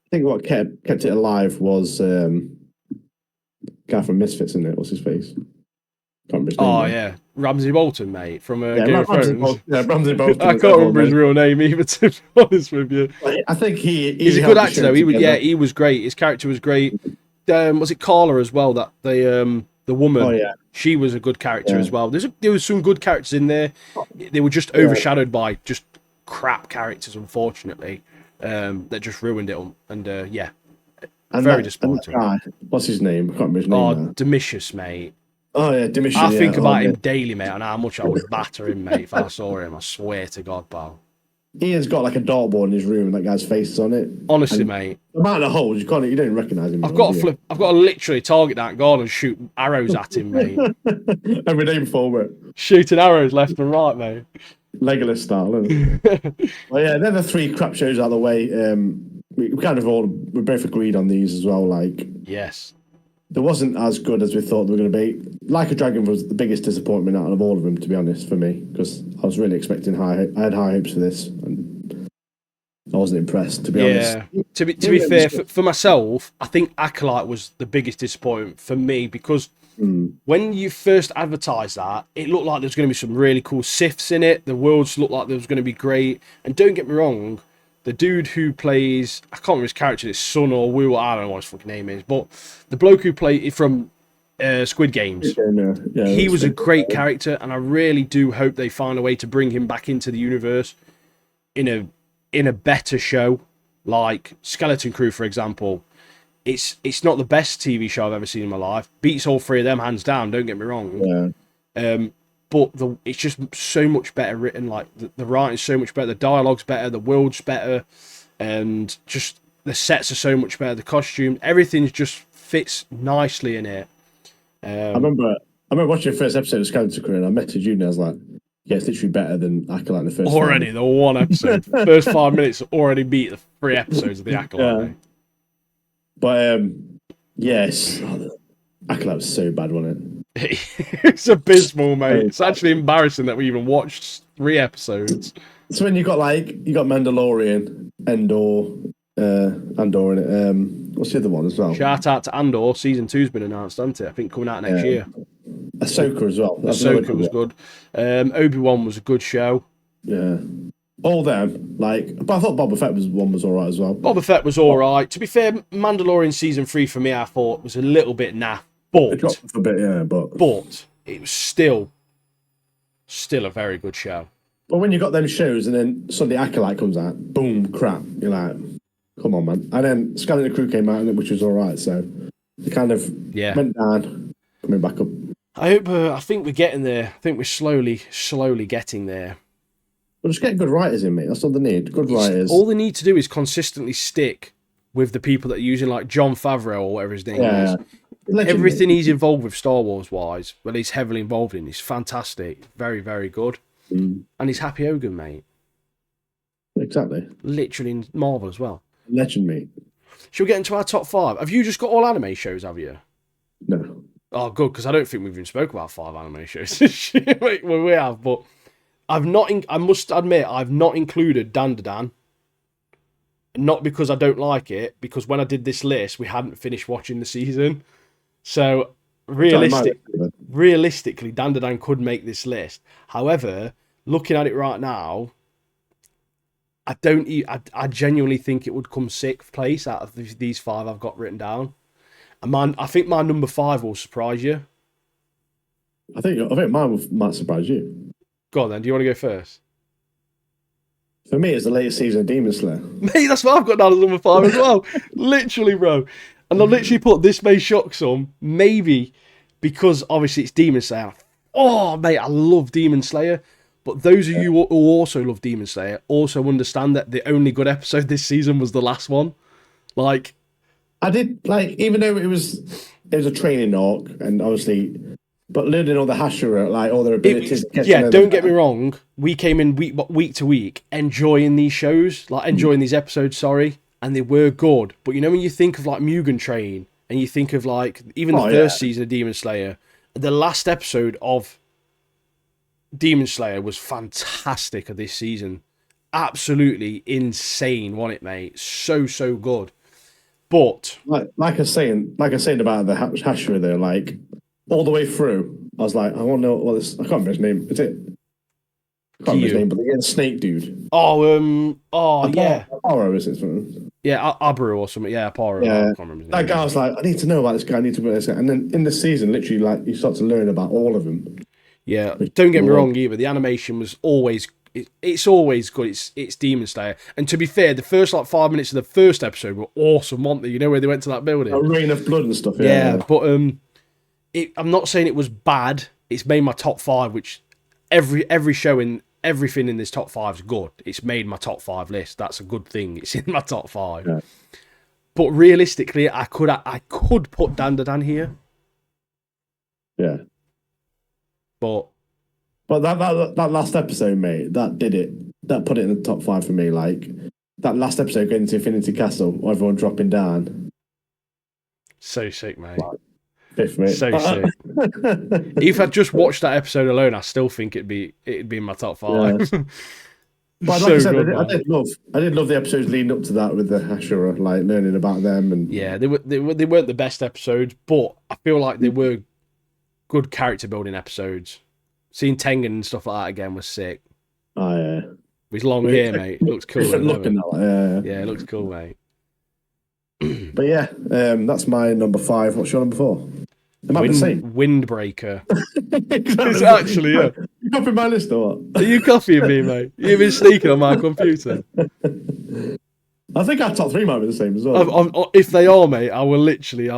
think what kept it alive was guy from Misfits, isn't it? What's his face? Can't remember his name. Oh yeah, Ramsay Bolton, mate, from Game of Thrones. Ramsay Bolton. I can't remember his real name either, to be honest with you. I think he's a good actor though. He was great. His character was great. Was it Carla as well? That the woman. Oh yeah, she was a good character as well. There was some good characters in there. They were just overshadowed by just crap characters, unfortunately. That just ruined it. And very disappointing. What's his name? I can't remember his name. Oh, Domitius, mate. Oh yeah, Domitius. I think about him daily, mate, and how much I would batter him, mate, if I saw him. I swear to God, pal. Ian's got like a dartboard in his room, and that guy's face is on it. Honestly, mate. The amount of holes you don't recognise him. I've got to literally target that guard and shoot arrows at him, mate. Every day before it. Shooting arrows left and right, mate. Legolas style, isn't it? Well, yeah, they're the three crap shows out of the way. We kind of we both agreed on these as well. Like, yes. They wasn't as good as we thought they were going to be. Like a Dragon was the biggest disappointment out of all of them, to be honest, for me, because I was really expecting I had high hopes for this, and I wasn't impressed, to be honest. To be fair, for myself, I think Acolyte was the biggest disappointment for me, because when you first advertised that, it looked like there was going to be some really cool Siths in it. The worlds looked like there was going to be great. And don't get me wrong, the dude who plays, I can't remember his character, it's Sun or Wu, I don't know what his fucking name is, but the bloke who played from Squid Games, he was a great character, and I really do hope they find a way to bring him back into the universe in a better show, like Skeleton Crew, for example. It's not the best TV show I've ever seen in my life. Beats all three of them hands down, don't get me wrong. Yeah. But it's just so much better written. Like the writing's so much better, the dialogue's better, the world's better, and just the sets are so much better. The costumes, everything just fits nicely in it. I remember watching the first episode of Skeleton Crew, and I messaged you, and I was like, "Yeah, it's literally better than Acolyte in the first." Already, the one episode, first 5 minutes already beat the 3 episodes of the Acolyte. Yeah. But yes, Acolyte was so bad, wasn't it? It's abysmal, mate. It's actually embarrassing that we even watched 3 episodes. So when you got Mandalorian, Andor in it. What's the other one as well? Shout out to Andor. Season 2's been announced, hasn't it? I think coming out next year. Ahsoka as well. Ahsoka was good. Obi-Wan was a good show. Yeah. All them, but I thought Boba Fett was all right as well. Boba Fett was all right. To be fair, Mandalorian season 3 for me, I thought was a little bit naff. But it dropped a bit, yeah. But it was still a very good show. Well, when you got them shows and then suddenly Acolyte comes out, boom, crap. You're like, come on, man. And then Skeleton Crew came out, which was all right. So it kind of went down, coming back up. I think we're getting there. I think we're slowly getting there. Well, just get good writers in, mate. That's all they need. Good writers. All they need to do is consistently stick with the people that are using, like Jon Favreau or whatever his name is. Everything he's involved with Star Wars wise, well, he's heavily involved in, is fantastic. Very, very good. And he's Happy Hogan, mate. Exactly. Literally in Marvel as well. Legend, mate. Shall we get into our top 5? Have you just got all anime shows, have you? No. Oh, good, because I don't think we've even spoke about 5 anime shows. Well, we have, but I've not. I must admit, I've not included Dan. Not because I don't like it, because when I did this list, we hadn't finished watching the season. So realistically, Dan could make this list. However, looking at it right now, I genuinely think it would come 6th place out of these 5 I've got written down. And I think my number 5 will surprise you. I think mine might surprise you. Go on then. Do you want to go first? For me, it's the latest season of Demon Slayer. Mate, that's what I've got down as number 5 as well. Literally, bro. And I literally put this may shock some, maybe because obviously it's Demon Slayer. Oh, mate, I love Demon Slayer. But those of you who also love Demon Slayer also understand that the only good episode this season was the last one. Like, I did, like, even though it was a training arc, and obviously, but learning all the Hashira, like all their abilities. Don't get me wrong. We came in week to week enjoying these shows, like enjoying these episodes, sorry, and they were good. But you know, when you think of like Mugen Train, and you think of like even the first season of Demon Slayer, the last episode of Demon Slayer was fantastic of this season. Absolutely insane, wasn't it, mate? So good. But like I was saying about the Hashira there, like all the way through, I was like, I want to know what this. I can't remember his name. Is it? I can't remember his name, but the snake dude. Yeah. Aparo, is it? Yeah, Abaru or something. Yeah, Aparo. Yeah. I can't remember his name. That guy was like, I need to know about this guy. I need to know about this guy. And then in the season, literally, like you start to learn about all of them. Yeah, don't get me wrong either. The animation was always. It's always good. It's Demon Slayer, and to be fair, the first like 5 minutes of the first episode were awesome, weren't they? You know where they went to that building, a rain of blood and stuff. Yeah. But I'm not saying it was bad. It's made my top 5, which every show in everything in this top 5 is good. It's made my top 5 list. That's a good thing. It's in my top 5. Yeah. But realistically, I could put Dan here. Yeah. But that last episode, mate, that did it. That put it in the top 5 for me. Like that last episode going to Infinity Castle, everyone dropping down. So sick, mate. Like, 5th, mate. So sick. If I'd just watched that episode alone, I still think it'd be in my top 5. Yeah. But like I said, I did love the episodes leading up to that with the Hashira, like learning about them and they weren't the best episodes, but I feel like they were good character building episodes. Seeing Tengen and stuff like that again was sick. Oh yeah, with his long hair, mate. It looks cool. Yeah, it looks cool, mate. But yeah, that's my number 5. What's your number 4? It might be the same. Windbreaker. Exactly. It's actually, yeah. You copying my list or what? Are you copying me, mate? You've been sneaking on my computer. I think our top 3 might be the same as well. If they are, mate, I will honestly,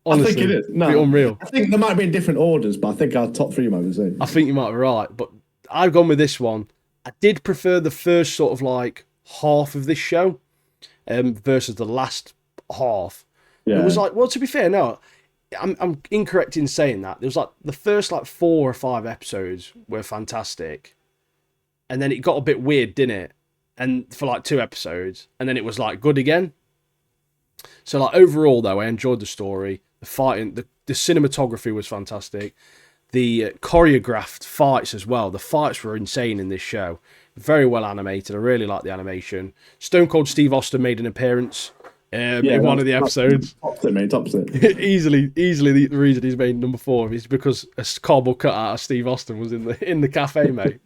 I think it is. No, be unreal. I think there might be in different orders, but I think our top 3 might be the same. I think you might be right, but I've gone with this one. I did prefer the first sort of like half of this show versus the last half. Yeah. It was like, well, to be fair, no, I'm incorrect in saying that. There was like the first like 4 or 5 episodes were fantastic, and then it got a bit weird, didn't it? And for like 2 episodes, and then it was like good again. So like overall, though, I enjoyed the story. The fighting, the cinematography was fantastic. The choreographed fights as well. The fights were insane in this show. Very well animated. I really like the animation. Stone Cold Steve Austin made an appearance in one of the episodes. Tops it, mate. Tops it. easily the reason he's made number 4 is because a cardboard cutout of Steve Austin was in the cafe, mate.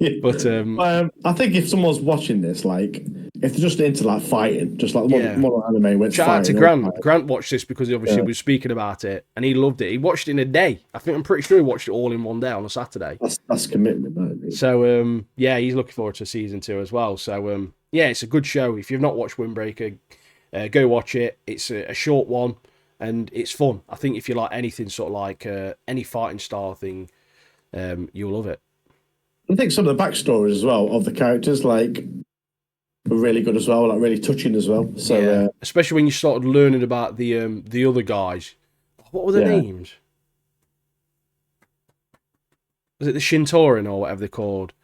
Yeah. But I think if someone's watching this, like if they're just into like fighting, just like Yeah. one anime where it's Shout out to fighting, Grant. Grant watched this because he obviously Yeah. was speaking about it, and he loved it. He watched it in a day. I'm pretty sure he watched it all in one day on a Saturday. that's commitment, man. So yeah, he's looking forward to season 2 as well. So yeah, it's a good show. If you've not watched Windbreaker, go watch it. It's a short one, and it's fun. I think if you like anything sort of like any fighting style thing, you'll love it. I think some of the backstories as well of the characters like were really good as well, like really touching as well. So yeah. Especially when you started learning about the other guys. What were their names? Was it the Shintoran or whatever they're called?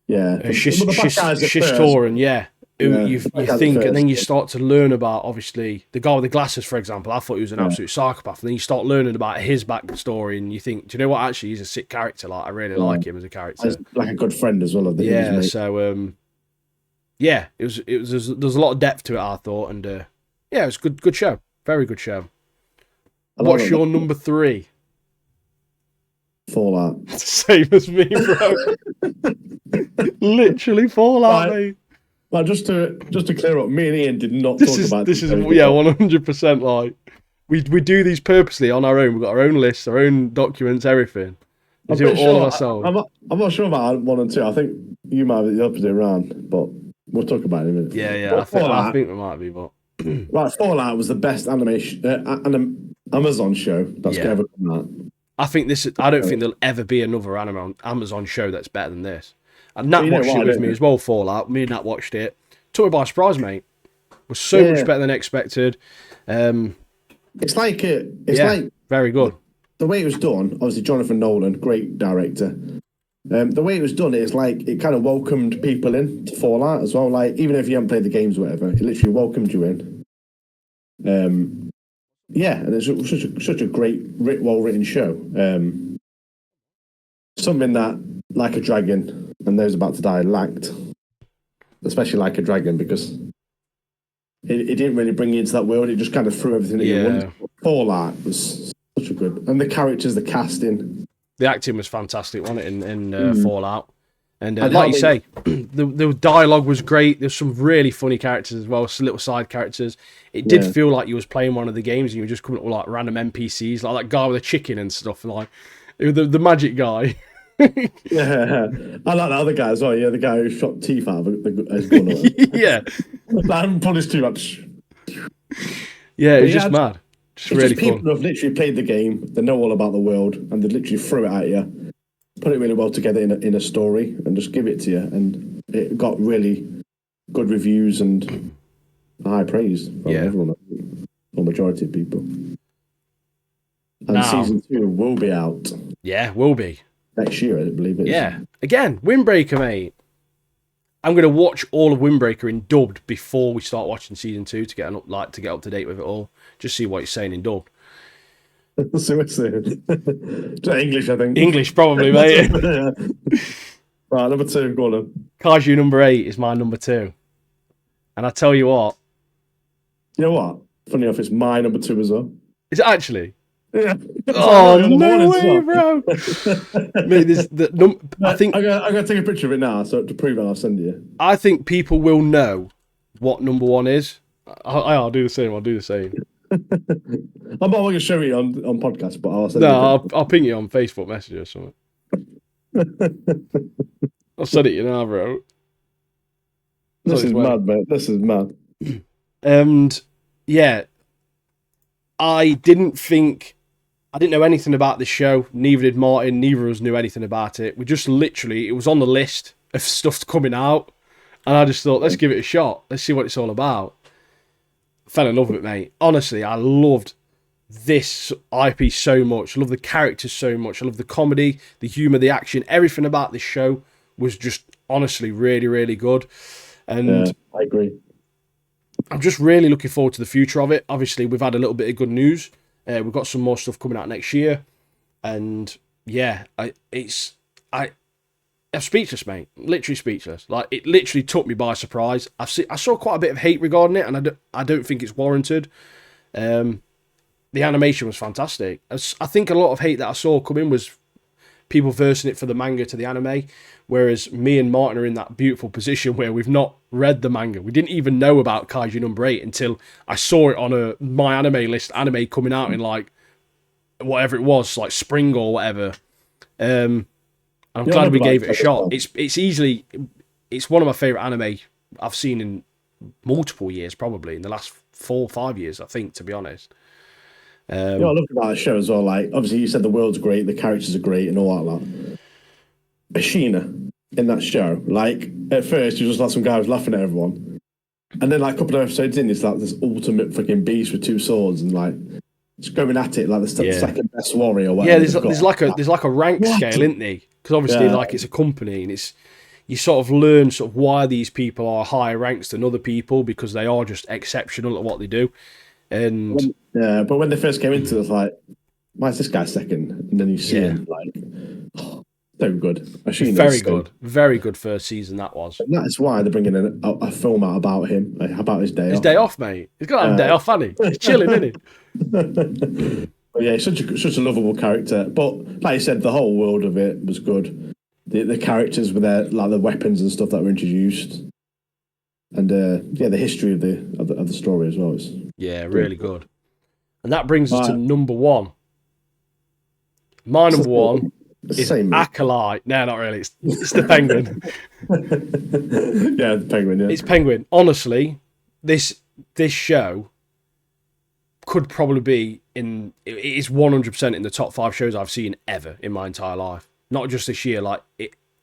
Yeah, Shishtoran, yeah. You think, and then you yeah. start to learn about, obviously, the guy with the glasses, for example. I thought he was an absolute psychopath. And then you start learning about his backstory, and you think, do you know what? Actually, he's a sick character. Like, I really like him as a character. As, like a good friend as well. Of the Yeah, so, yeah, there's a lot of depth to it, I thought. And, yeah, it was a good show. Very good show. What's your number 3? Fallout. Same as me, bro. Literally Fallout, mate. Like just to clear up, me and Ian did not talk about this. Is 100% like we do these purposely on our own. We've got our own lists, our own documents, everything. We do it all ourselves. I'm not sure about 1 and 2. I think you might be the opposite around, but we'll talk about it in a minute. Yeah. I think we might be, but right, Fallout was the best animation Amazon show that's ever come out. I don't think there'll ever be another Amazon show that's better than this. And Nat watched it with me as well, Fallout. Me and Nat watched it. Took me by surprise, mate. Was so much better than expected. It's like very good. The way it was done, obviously Jonathan Nolan, great director. The way it was done is like it kind of welcomed people in to Fallout as well. Like even if you haven't played the games or whatever, it literally welcomed you in. Yeah, and it's such a great, well-written show. Something that Like a Dragon and Those About to Die lacked, especially Like a Dragon, because it didn't really bring you into that world. It just kind of threw everything at you once. Fallout was such a good, and the characters, the casting, the acting was fantastic, wasn't it? In Fallout, and like you say, the dialogue was great. There's some really funny characters as well, some little side characters. It did feel like you was playing one of the games and you were just coming up with like random NPCs, like that guy with a chicken and stuff, like the magic guy. Yeah, I like the other guy as well. Yeah, the guy who shot teeth out of his gun. Yeah, I haven't punished too much. Yeah, it was just mad. Just really people fun. who have literally played the game, they know all about the world, and they literally threw it at you, put it really well together in a story, and just give it to you. And it got really good reviews and high praise from everyone, or majority of people. And now, season 2 will be out. Yeah, will be. Next year, I believe it is. Yeah. Again, Windbreaker, mate. I'm going to watch all of Windbreaker in dubbed before we start watching season 2 to get up to date with it all. Just see what he's saying in dubbed. So what's it? English, I think. English, probably, mate. Right, number 2, go on then. Kaiju number 8 is my number 2. And I tell you what. You know what? Funny enough, it's my number 2 as well. Is it actually? Yeah. Oh, no way, bro. Mate, I think I'm gonna take a picture of it now, so to prove it, I'll send you. I think people will know what number 1 is. I'll do the same. I'll do the same. I'm not going to show you on podcast, but I'll send I'll ping you on Facebook Messenger or something. I'll send it you now, bro. This is mad, mate. This is mad. And yeah, I didn't know anything about this show. Neither did Martin. Neither of us knew anything about it. We just literally, it was on the list of stuff coming out. And I just thought, let's give it a shot. Let's see what it's all about. Fell in love with it, mate. Honestly, I loved this IP so much. I love the characters so much. I love the comedy, the humour, the action. Everything about this show was just honestly really, really good. And I agree. I'm just really looking forward to the future of it. Obviously, we've had a little bit of good news. We've got some more stuff coming out next year. And yeah, I'm speechless, mate. Literally speechless. Like, it literally took me by surprise. I saw quite a bit of hate regarding it, and I don't think it's warranted. The animation was fantastic. I think a lot of hate that I saw come in was people versing it for the manga to the anime, whereas me and Martin are in that beautiful position where we've not read the manga. We didn't even know about Kaiju number 8 until I saw it on a my anime list, anime coming out in like whatever it was, like spring or whatever. I'm glad we gave it a shot. It's one of my favorite anime I've seen in multiple years, probably in the last 4 or 5 years, I think, to be honest. I love about the show as well. Like, obviously, you said the world's great, the characters are great, and all that. Like, Ashina in that show, like at first, you just like some guy who's laughing at everyone, and then like a couple of episodes in, it's like this ultimate freaking beast with 2 swords and like just going at it like the second best warrior. Or whatever. Yeah, there's like a rank scale, isn't there? Because obviously, like it's a company, and you sort of learn sort of why these people are higher ranks than other people because they are just exceptional at what they do. And but when they first came into it, it's like, why is this guy second? And then you see him like, so good. Very good first season that was. And that is why they're bringing a film out about him, like, about his day off. His day off, mate. He's got to have a day off, hasn't he? He's chilling, isn't he? But yeah, such a lovable character. But like you said, the whole world of it was good. The characters with their like the weapons and stuff that were introduced, and the history of the story as well. Really good. And that brings us to number 1. My number 1 is Acolyte. No, not really. It's the Penguin. Yeah, the Penguin. Yeah, it's Penguin. Honestly, this show could probably be it is 100% in the top 5 shows I've seen ever in my entire life. Not just this year, like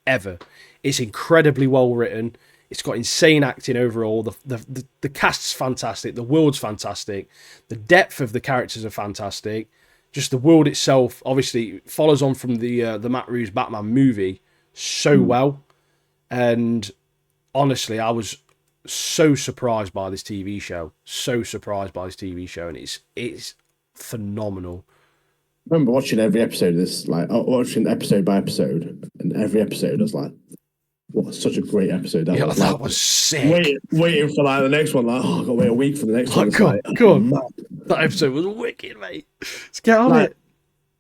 ever. It's incredibly well written. It's got insane acting overall. The cast's fantastic. The world's fantastic. The depth of the characters are fantastic. Just the world itself, obviously, follows on from the Matt Reeves Batman movie so well. And honestly, I was so surprised by this TV show. And it's phenomenal. I remember watching every episode of this, like watching episode by episode, and every episode I was like, "What such a great episode!" That was sick. Waiting for like the next one, like, I've got to wait a week for the next one. God, that episode was wicked, mate. Let's get on it.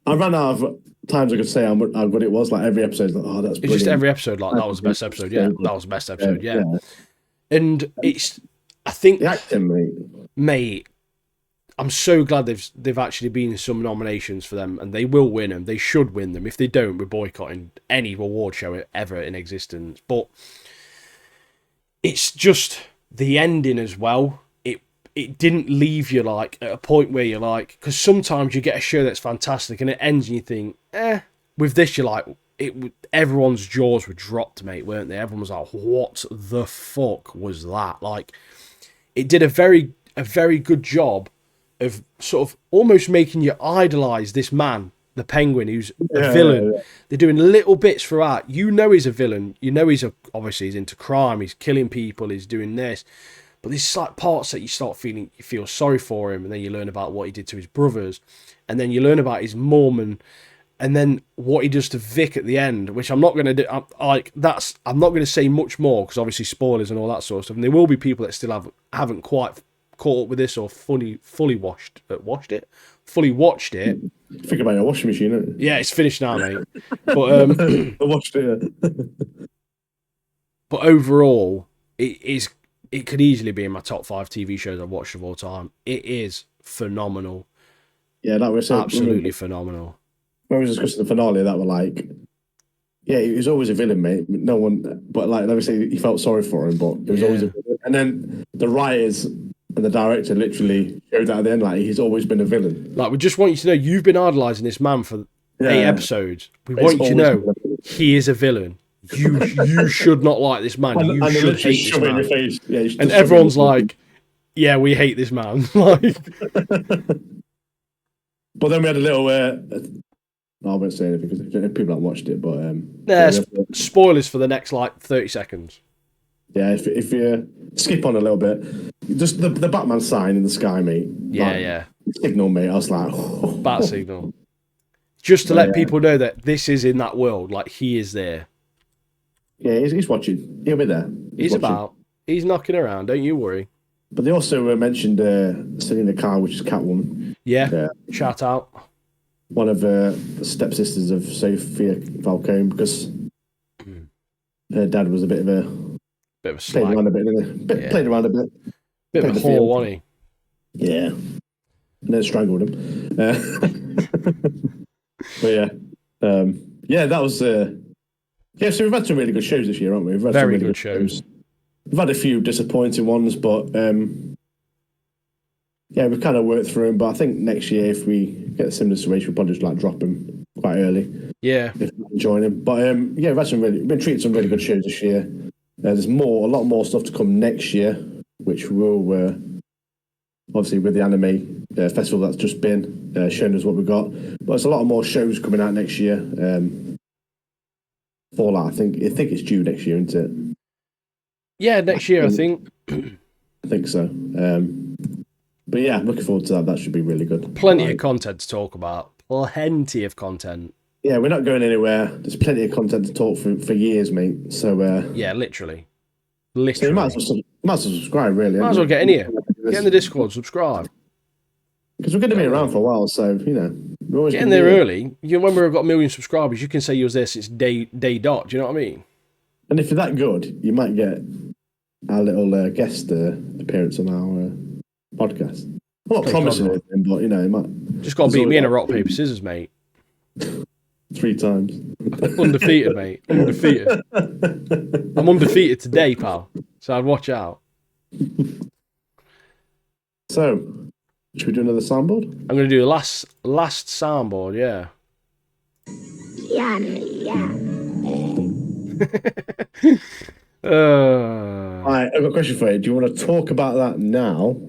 I ran out of times I could say how good it was. Like every episode, like, oh, that's brilliant. It's just every episode, like that was the best episode. Yeah, that was the best episode. Yeah. And I think the acting, mate. I'm so glad they've actually been in some nominations for them, and they will win them. They should win them. If they don't, we're boycotting any award show ever in existence. But it's just the ending as well. It didn't leave you like at a point where you're like, because sometimes you get a show that's fantastic and it ends and you think, With this, you're like, everyone's jaws were dropped, mate, weren't they? Everyone was like, what the fuck was that? Like, it did a very good job of sort of almost making you idolise this man, the Penguin, who's a villain. Yeah. They're doing little bits throughout. You know he's a villain. You know obviously he's into crime. He's killing people. He's doing this. But there's like parts that you feel sorry for him, and then you learn about what he did to his brothers, and then you learn about his mum, and then what he does to Vic at the end, which I'm not going to do. I'm not going to say much more because obviously spoilers and all that sort of stuff. And there will be people that still haven't quite caught up with this or fully watched it. Think about your washing machine, isn't it? Yeah, it's finished now, mate. But I watched it. But overall, it could easily be in my top 5 TV shows I've watched of all time. It is phenomenal. Yeah, that was absolutely phenomenal. When we were discussing the finale, that were like, yeah, he was always a villain, mate. No one, but like, obviously, he felt sorry for him, but it was always a villain. And then the writers and the director literally showed that at the end, like, he's always been a villain. Like, we just want you to know, you've been idolising this man for 8 episodes. We want you to know he is a villain. You should not like this man. You should hate this man. In your face. Yeah, and everyone's like, yeah, we hate this man. Like, but then we had a little. I won't say anything because people haven't watched it. But spoilers for the next like 30 seconds. Yeah, if you skip on a little bit, just the Batman sign in the sky, mate. Yeah. Signal, mate. I was like, oh. Bat signal. Just to let people know that this is in that world. Like, he is there. Yeah, he's watching. He'll be there. He's about. He's knocking around. Don't you worry. But they also mentioned Selena Kyle, which is Catwoman. Yeah. Shout out. one of the stepsisters of Sophia Falcone because her dad was a bit of a Bit of a played slag. around a bit, didn't he? Played around a bit. Bit of a whore, wasn't he? Yeah, and then strangled him. But yeah, that was yeah. So we've had some really good shows this year, haven't we? We've had Very some really good shows. We've had a few disappointing ones, but yeah, we've kind of worked through them. But I think next year, if we get a similar situation, we'll probably just like drop them quite early. Yeah. If we join them. But yeah, we've been treating some really good shows this year. There's a lot more stuff to come next year, which will obviously with the anime festival that's just been shown us what we've got. But there's a lot of more shows coming out next year. Fallout, I think it's due next year, isn't it? Yeah, next year I think. I think so. But yeah, looking forward to that. That should be really good. Plenty of content to talk about. Plenty of content. Yeah, we're not going anywhere. There's plenty of content to talk for years, mate. So yeah, literally. So you might as well subscribe, really. Might as well get in here. Get in the Discord, subscribe. Because we're going to be around for a while, so we're always get in there early. When we've got 1 million subscribers, you can say you was there since day dot. Do you know what I mean? And if you're that good, you might get our little guest appearance on our podcast. I'm not promising anything, but it might. Just got to beat me in a rock paper scissors, mate. 3 times. Undefeated, mate. Undefeated. I'm undefeated today, pal. So I'd watch out. So, should we do another soundboard? I'm going to do the last soundboard, yeah. Right, I've got a question for you. Do you want to talk about that now?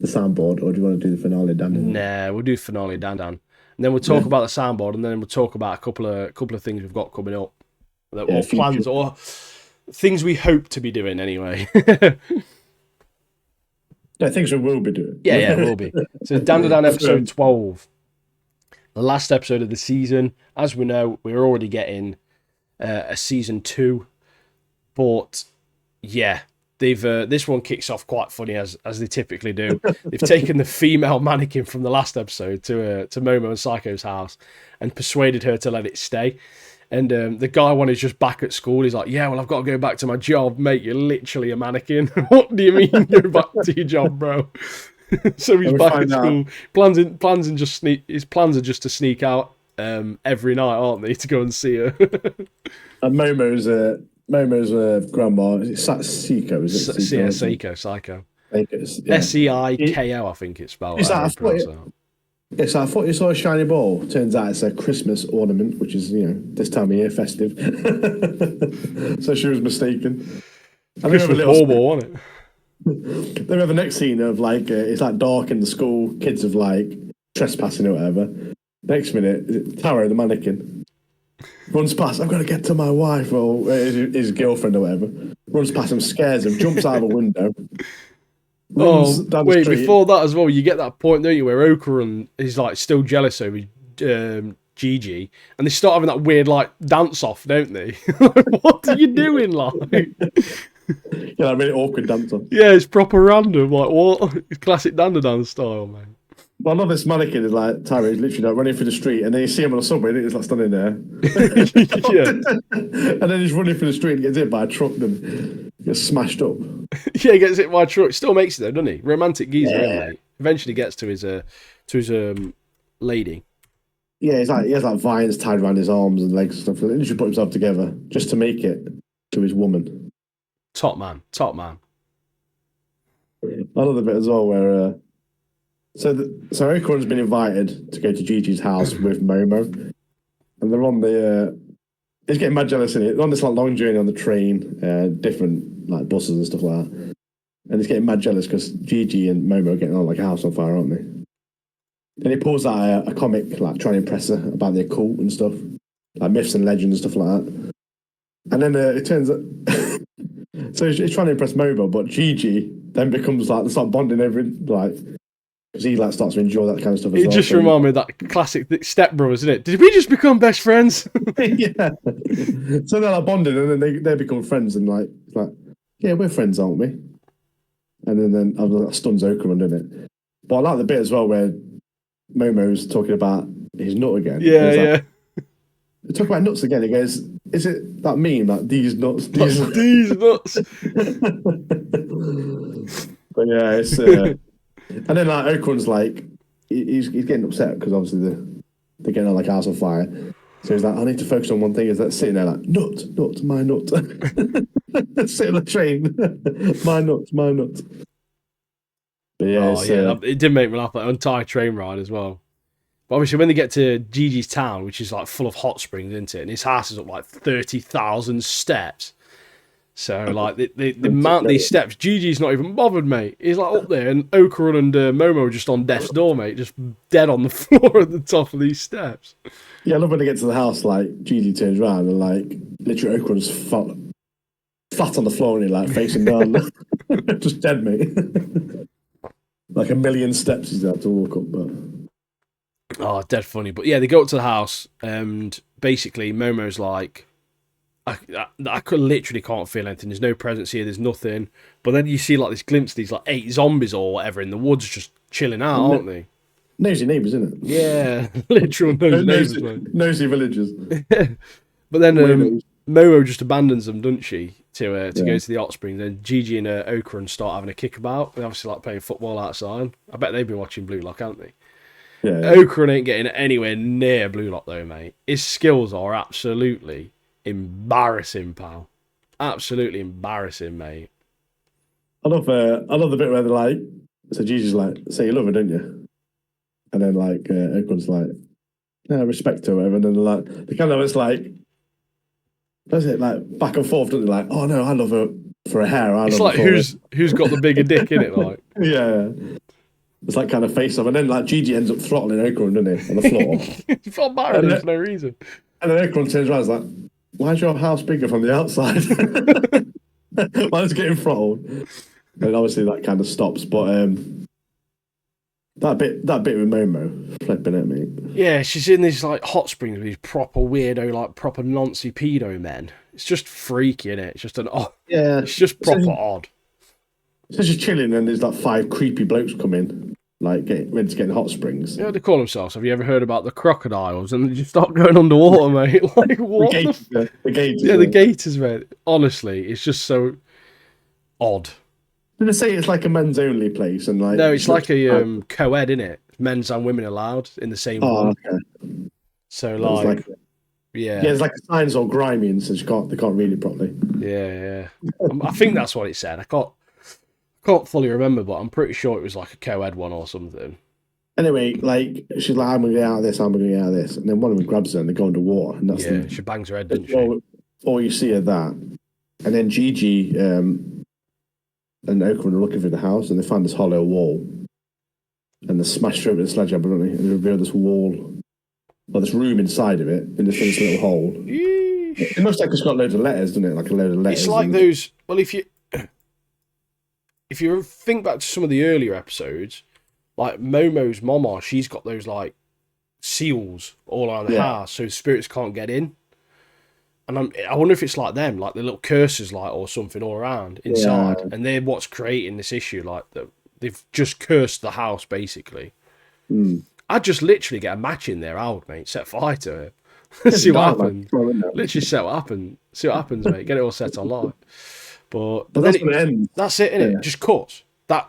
The soundboard, or do you want to do the finale, Dan? Nah, we'll do finale, Dan. And then we'll talk about the soundboard, and then we'll talk about a couple of things we've got coming up. Or plans, or things we hope to be doing anyway. Yeah, things we will be doing. Yeah, we'll be. So Dan episode 12. The last episode of the season. As we know, we're already getting a season 2. But yeah, they've this one kicks off quite funny as they typically do. They've taken the female mannequin from the last episode to Momo and Psycho's house and persuaded her to let it stay. And the guy one is just back at school. He's like, yeah, well, I've got to go back to my job. Mate, you're literally a mannequin. What do you mean go back to your job, bro? So he's back at school. His plans are just to sneak out every night, aren't they, to go and see her. And Momo's grandma, is it Seiko? Is it yeah, Seiko, Psycho. Yeah. Seiko, I think it's spelled. Yes, I thought you saw a shiny ball. Turns out it's a Christmas ornament, which is, this time of year festive. So she was mistaken. And Christmas ball, wasn't it? Then we have the next scene of it's like dark in the school, kids of trespassing or whatever. Next minute, Taro, the mannequin, runs past. I've got to get to my wife or his girlfriend or whatever. Runs past him, scares him, jumps out of a window. Wait, before that as well, you get that point, don't you, where Okuran is still jealous over Gigi, and they start having that weird dance off, don't they? What are you doing, Yeah, that really awkward dance off. Yeah, it's proper random. What? It's classic Dandadan style, man. Well, I love this mannequin is Tyra is literally running through the street, and then you see him on the subway, and he's standing there. Yeah. And then he's running through the street and gets hit by a truck and gets smashed up. Yeah, he gets hit by a truck. Still makes it though, doesn't he? Romantic geezer, mate. Eventually gets to his lady. Yeah, he has vines tied around his arms and legs and stuff. He literally put himself together just to make it to his woman. Top man. I love the bit as well where so Okuran's been invited to go to Gigi's house with Momo, and they're on he's getting mad jealous in it. They're on this long journey on the train, different buses and stuff like that, and he's getting mad jealous because Gigi and Momo are getting on like a house on fire, aren't they? Then he pulls out a comic trying to impress her about the occult and stuff, myths and legends and stuff like that. And then it turns out, so he's trying to impress Momo, but Gigi then becomes they start bonding over because he starts to enjoy that kind of stuff as well. It just reminds me of that classic Step Brothers, isn't it? Did we just become best friends? Yeah. So they're bonding, and then they become friends, and yeah, we're friends, aren't we? And then that stuns Okuran, doesn't it? But I like the bit as well where Momo's talking about his nut again. Yeah, He's like, yeah. Talk about nuts again. He goes, "Is it that meme? Like these nuts, these These nuts. But yeah, it's and then like Oakron's like he's getting upset because obviously they're getting on like house on fire. So he's like, I need to focus on one thing. Is that sitting there like nut, my nut, sit on the train, my nut, my nut. But yeah, it did make me laugh. That entire train ride as well. But obviously, when they get to Gigi's town, which is like full of hot springs, isn't it? And his house is up like 30,000 steps. So like the amount of these steps, Gigi's not even bothered, mate. He's like up there, and Okran and Momo are just on death's door, mate, just dead on the floor at the top of these steps. Yeah, I love when they get to the house. Like Gigi turns around and like literally Okran's flat on the floor and he like facing down, just dead, mate. Like a million steps he's had to walk up, but. Oh, dead funny. But yeah, they go up to the house, and basically Momo's like, I literally can't feel anything. There's no presence here. There's nothing. But then you see like this glimpse of these like 8 zombies or whatever in the woods just chilling out, aren't they? Nosy neighbours, isn't it? Yeah, literal nosy neighbours, mate. Nosy villagers. But then Momo just abandons them, doesn't she, to go to the hot springs. And Gigi and Okran start having a kickabout. They obviously like playing football outside. I bet they've been watching Blue Lock, haven't they? Yeah. Okran ain't getting anywhere near Blue Lock though, mate. His skills are absolutely embarrassing, pal. Absolutely embarrassing, mate. I love the bit where they're like, so Gigi's like, say you love her, don't you? And then like Okran's like, yeah, respect her, or whatever. And then they're like, they kind of it's like, does it like back and forth? Don't they? Like, oh no, I love her for her hair. It's like who's got the bigger dick in it, like. Yeah. It's like kind of face off, and then like Gigi ends up throttling Okran, doesn't he, on the floor? He felt bad for no reason. And then Okran turns around and is like, why's your house bigger from the outside? Why is it getting throttled? And obviously that kind of stops, but that bit with Momo, flipping at me. Yeah, she's in these like hot springs with these proper weirdo, like proper Nancy pedo men. It's just freaky, innit? It's just it's just proper odd. So she's chilling, and there's like 5 creepy blokes come in, like ready to get in hot springs. Yeah, they call themselves. Have you ever heard about the crocodiles? And they just start going underwater, mate. Like what? The gators. Yeah, the gators, mate. Honestly, it's just so odd. Did they say it's like a men's only place? And like no, it's like a co-ed, innit? Men's and women allowed in the same one. Okay. So yeah, it's like the signs all grimy, and so they can't read it properly. Yeah. I think that's what it said. I can't fully remember, but I'm pretty sure it was like a co-ed one or something. Anyway, like she's like, I'm gonna get out of this, and then one of them grabs her and they go underwater, and that's she bangs her head, doesn't she? All you see of that, and then Gigi and Okran are looking through the house, and they find this hollow wall, and they smash through it with a sledgehammer, don't they? And they reveal this wall, or this room inside of it, in this little hole. It looks like it's got loads of letters, doesn't it? Like a load of letters. It's like those. Well, if you think back to some of the earlier episodes, like Momo's mama, she's got those like seals all around the house, so spirits can't get in. And I wonder if it's like them, like the little curses, like or something all around inside, and they're what's creating this issue. Like they've just cursed the house, basically. I'd just literally get a match in there, mate. Set fire to it. See what happens. Literally set what happens. See what happens, mate. Get it all set on live. But then that's it, innit? Just cuts. So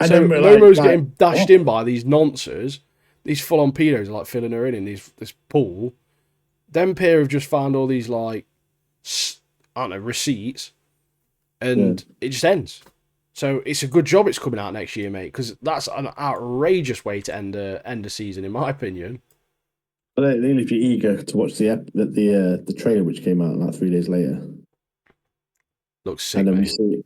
Momo's getting dashed in by these nonces. These full-on pedos are like filling her in this pool. Them pair have just found all these like, I don't know, receipts, and it just ends. So it's a good job it's coming out next year, mate, because that's an outrageous way to end a season, in my opinion. But only if you're eager to watch the trailer, which came out like 3 days later. Looks sick, and then mate. we see,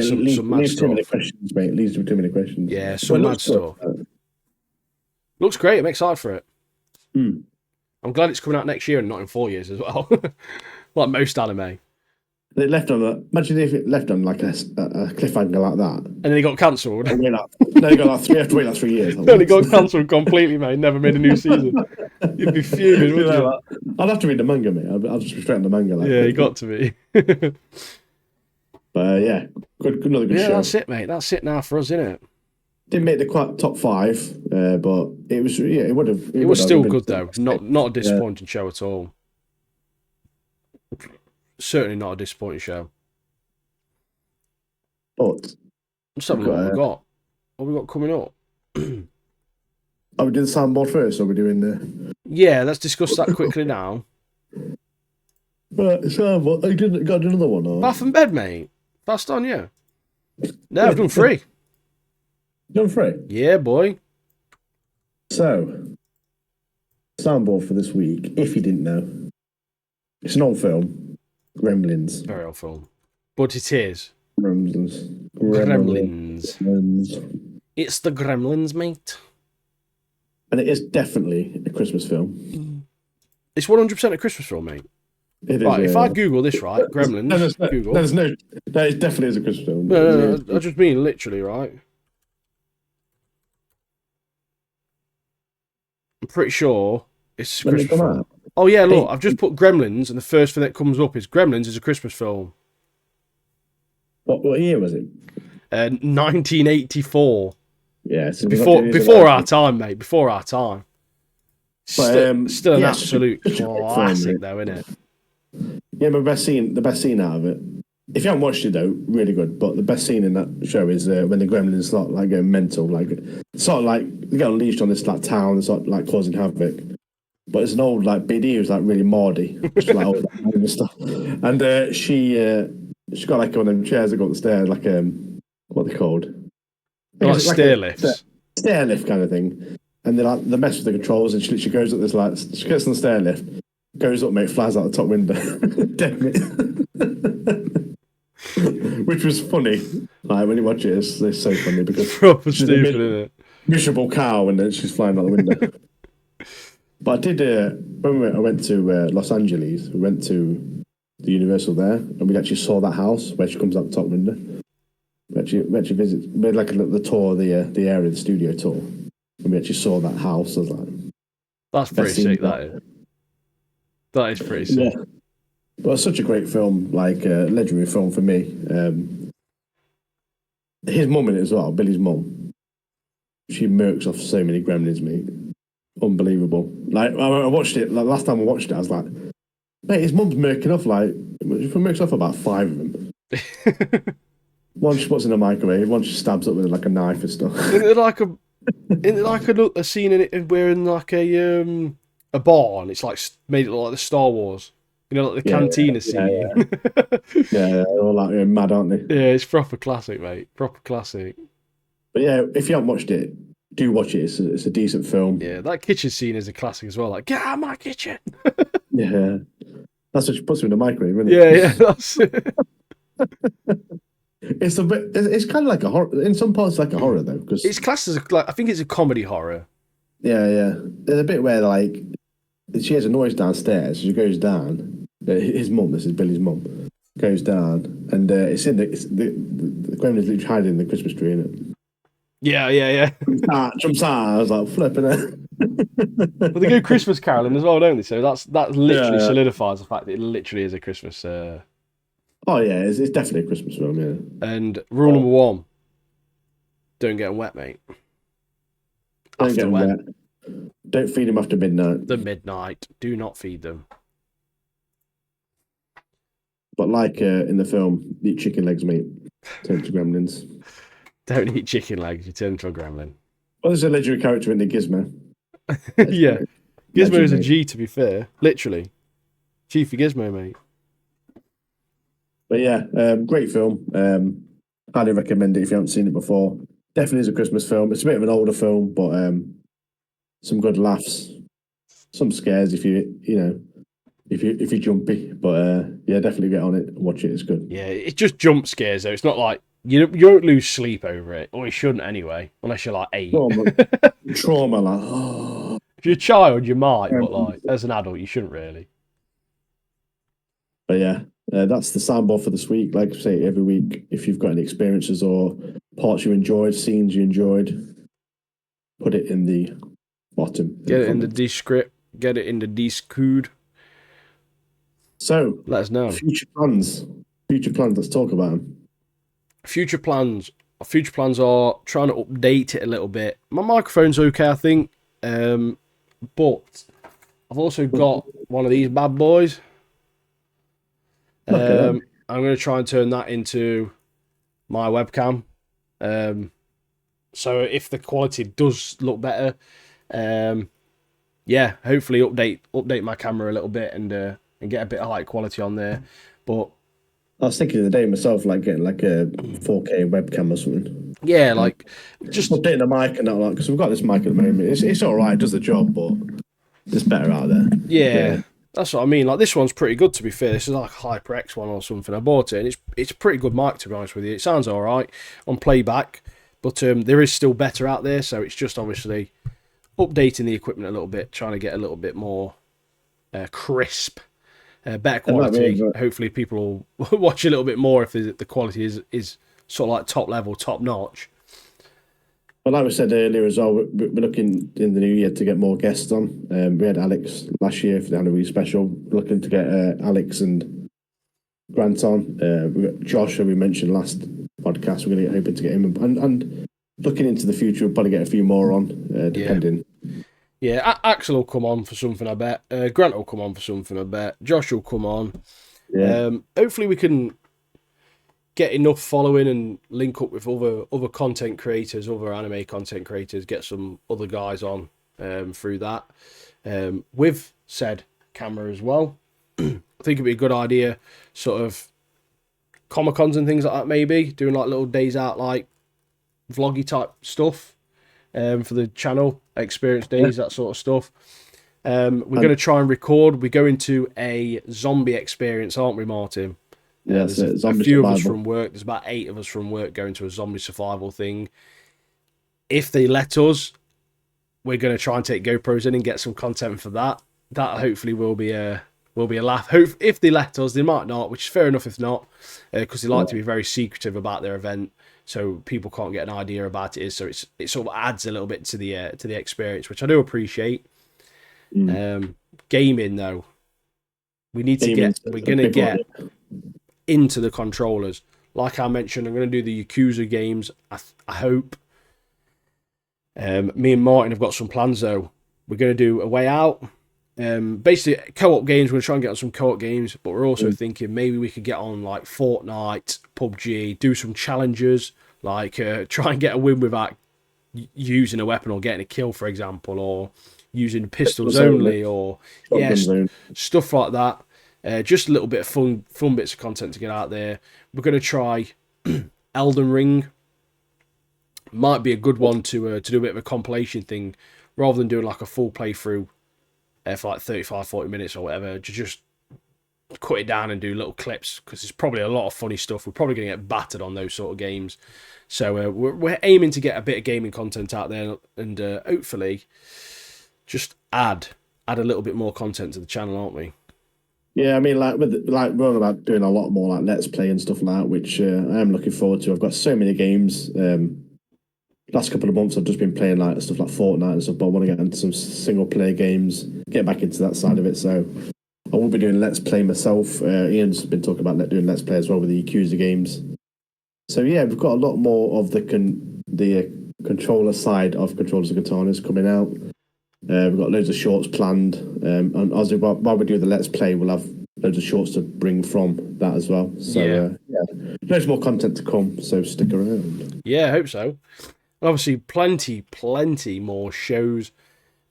some mad stuff. Too many questions, mate. It leads to too many questions. Yeah, some mad stuff. Looks great. I'm excited for it. I'm glad it's coming out next year and not in 4 years as well, like most anime. It left on imagine if it left on like a cliffhanger like that, and then it got cancelled. No, you got like 3 have to wait like 3 years. Then it got cancelled completely, mate. Never made a new season. You'd be fuming, wouldn't you? I'd have to read the manga, mate. I'll just be straight on the manga. Like, yeah, you got to be. But yeah, another good show. Yeah, that's it, mate. That's it now for us, isn't it? Didn't make the top 5, but it was it would have. It was still good though. Not a disappointing show at all. Certainly not a disappointing show. But Let's have a look what we got. What we got coming up? Are we doing the soundboard first, or are we doing the? Yeah, let's discuss that quickly now. Right, soundboard. You didn't got another one, or? Bath and bed, mate. Fast on you. No, I've done 3. Done 3. Yeah, boy. So, soundboard for this week. If you didn't know, it's an old film, Gremlins. Very old film, but it is. Gremlins. It's the Gremlins, mate. And it is definitely a Christmas film. It's 100% a Christmas film, mate. It is, right, if I Google this, right, Gremlins, Google. That it definitely is a Christmas film. No, I just mean literally, right? I'm pretty sure it's a Christmas film. Oh, yeah, look, I've just put Gremlins, and the first thing that comes up is Gremlins is a Christmas film. What year was it? 1984. Yeah, so before our time, mate. Before our time. But, still an absolute classic, though, isn't it? Yeah, the best scene out of it. If you haven't watched it though, really good. But the best scene in that show is when the gremlins start like going mental, like sort of like they get unleashed on this like town and start like causing havoc. But it's an old like BD who's like really Mardy, like old and stuff. And she got like one of them chairs that go up the stairs, like what are they called? Like stair lifts. Stair lift kind of thing. And they mess with the controls, and she goes up this like she gets on the stair lift, goes up, mate, flies out the top window, dead mate. Which was funny. Like when you watch it, it's so funny because proper stupid, isn't it? Miserable cow, and then she's flying out the window. But I did when I went to Los Angeles. We went to the Universal there, and we actually saw that house where she comes out the top window. We actually made like the tour of the area, the studio tour. And we actually saw that house. I was like, that's pretty sick, that is. That is pretty sick. Yeah. But it's such a great film, like a legendary film for me. His mum in it as well, Billy's mum. She murks off so many gremlins, mate. Unbelievable. Like, I watched it, like last time I watched it, I was like, mate, his mum's murking off, like, she murks off about 5 of them. One she puts in a microwave, one she stabs up with like a knife and stuff. Isn't it like a scene in it where in like a bar and it's like made it look like the Star Wars, you know, like the cantina scene. Yeah, they're all like mad, aren't they? Yeah, it's proper classic, mate. Proper classic. But yeah, if you haven't watched it, do watch it. It's a decent film. Yeah, that kitchen scene is a classic as well. Like, get out of my kitchen. Yeah, that's what she puts him in the microwave, isn't it? Yeah, that's it. It's a bit. It's kind of like a horror. In some parts, like a horror though, because it's classed as I think it's a comedy horror. Yeah. There's a bit where like she hears a noise downstairs. She goes down. His mum, this is Billy's mum, goes down, and it's in the gremlin's literally hiding in the Christmas tree, isn't it? Yeah. Jumps out. I was like flipping it. Well, they go Christmas caroling as well, don't they? So that literally solidifies the fact that it literally is a Christmas. Oh yeah, it's definitely a Christmas film, yeah. And rule number 1: don't get them wet, mate. Don't get them wet. Don't feed them after midnight. The midnight. Do not feed them. But like in the film, eat chicken legs, mate. Turn to gremlins. Don't eat chicken legs. You turn into a gremlin. Well, there's a legendary character in the Gizmo. Yeah, Gizmo is a G, to be fair. Literally, G for Gizmo, mate. But yeah, great film. Highly recommend it if you haven't seen it before. Definitely is a Christmas film. It's a bit of an older film, but some good laughs, some scares if you're jumpy. But yeah, definitely get on it and watch it. It's good. Yeah, it just jump scares though. It's not like you don't lose sleep over it, or you shouldn't anyway, unless you're like 8. Trauma, like oh. If you're a child, you might, but like as an adult, you shouldn't really. But yeah. That's the soundboard for this week. Like I say, every week, if you've got any experiences or parts you enjoyed, scenes you enjoyed, put it in the bottom. Get it in the descript. Get it in the Discord. So, let us know. Future plans. Let's talk about them. Future plans. my future plans are trying to update it a little bit. My microphone's okay, I think, but I've also got one of these bad boys. I'm going to try and turn that into my webcam. So if the quality does look better, yeah, hopefully update my camera a little bit and get a bit of high quality on there. But I was thinking the other day myself, like getting like a 4K webcam or something. yeah, like just updating the mic and that, like, because we've got this mic at the moment. It's all right, it does the job, but it's better out there. yeah. That's what I mean. Like this one's pretty good, to be fair. This is like a HyperX one or something. I bought it, and it's a pretty good mic, to be honest with you. It sounds all right on playback, but there is still better out there. So it's just obviously updating the equipment a little bit, trying to get a little bit more crisp, better quality. Hopefully, people will watch a little bit more if the quality is sort of like top level, top notch. But like we said earlier as well, we're looking in the new year to get more guests on. We had Alex last year for the Halloween special. We're looking to get Alex and Grant on. We got Josh, who we mentioned last podcast. We're going to hoping to get him, and looking into the future, we'll probably get a few more on, depending. Yeah, Axel will come on for something, I bet. Grant will come on for something, I bet. Josh will come on. Yeah. Hopefully we can get enough following and link up with other content creators, other anime content creators, get some other guys on through that. With said camera as well. I think it'd be a good idea, sort of Comic-Cons and things like that, maybe, doing like little days out, like vloggy type stuff for the channel, experience days, that sort of stuff. We're going to try and record. We're going to a zombie experience, aren't we, Martin? Yeah, there's a few of us from work. There's about 8 of us from work going to a zombie survival thing. If they let us, we're going to try and take GoPros in and get some content for that. That hopefully will be a laugh. If they let us, they might not, which is fair enough if not, because they like to be very secretive about their event, so people can't get an idea about it. So it sort of adds a little bit to the experience, which I do appreciate. Gaming though, we're going to get into the controllers. Like I mentioned, I'm going to do the Yakuza games. I hope. Me and Martin have got some plans though. We're going to do A Way Out. Basically co-op games. We're going to try and get on some co-op games, but we're also thinking maybe we could get on like Fortnite, PUBG, do some challenges, like try and get a win without using a weapon or getting a kill, for example, or using pistols only, or stuff like that. Just a little bit of fun bits of content to get out there. We're going to try Elden Ring. Might be a good one to do a bit of a compilation thing, rather than doing like a full playthrough for like 35-40 minutes or whatever. Just cut it down and do little clips, because there's probably a lot of funny stuff. We're probably going to get battered on those sort of games. So we're aiming to get a bit of gaming content out there, and hopefully just add a little bit more content to the channel, aren't we? Yeah, I mean, we're on about doing a lot more like Let's Play and stuff like that, which I am looking forward to. I've got so many games. Last couple of months, I've just been playing like stuff like Fortnite and stuff, but I want to get into some single player games, get back into that side of it. So I will be doing Let's Play myself. Ian's been talking about doing Let's Play as well with the Yakuza games. So yeah, we've got a lot more of the controller side of Controllers and Katanas coming out. We've got loads of shorts planned, and obviously while we do the Let's Play, we'll have loads of shorts to bring from that as well. So yeah, loads more content to come, so stick around. Yeah, I hope so. Obviously, plenty more shows.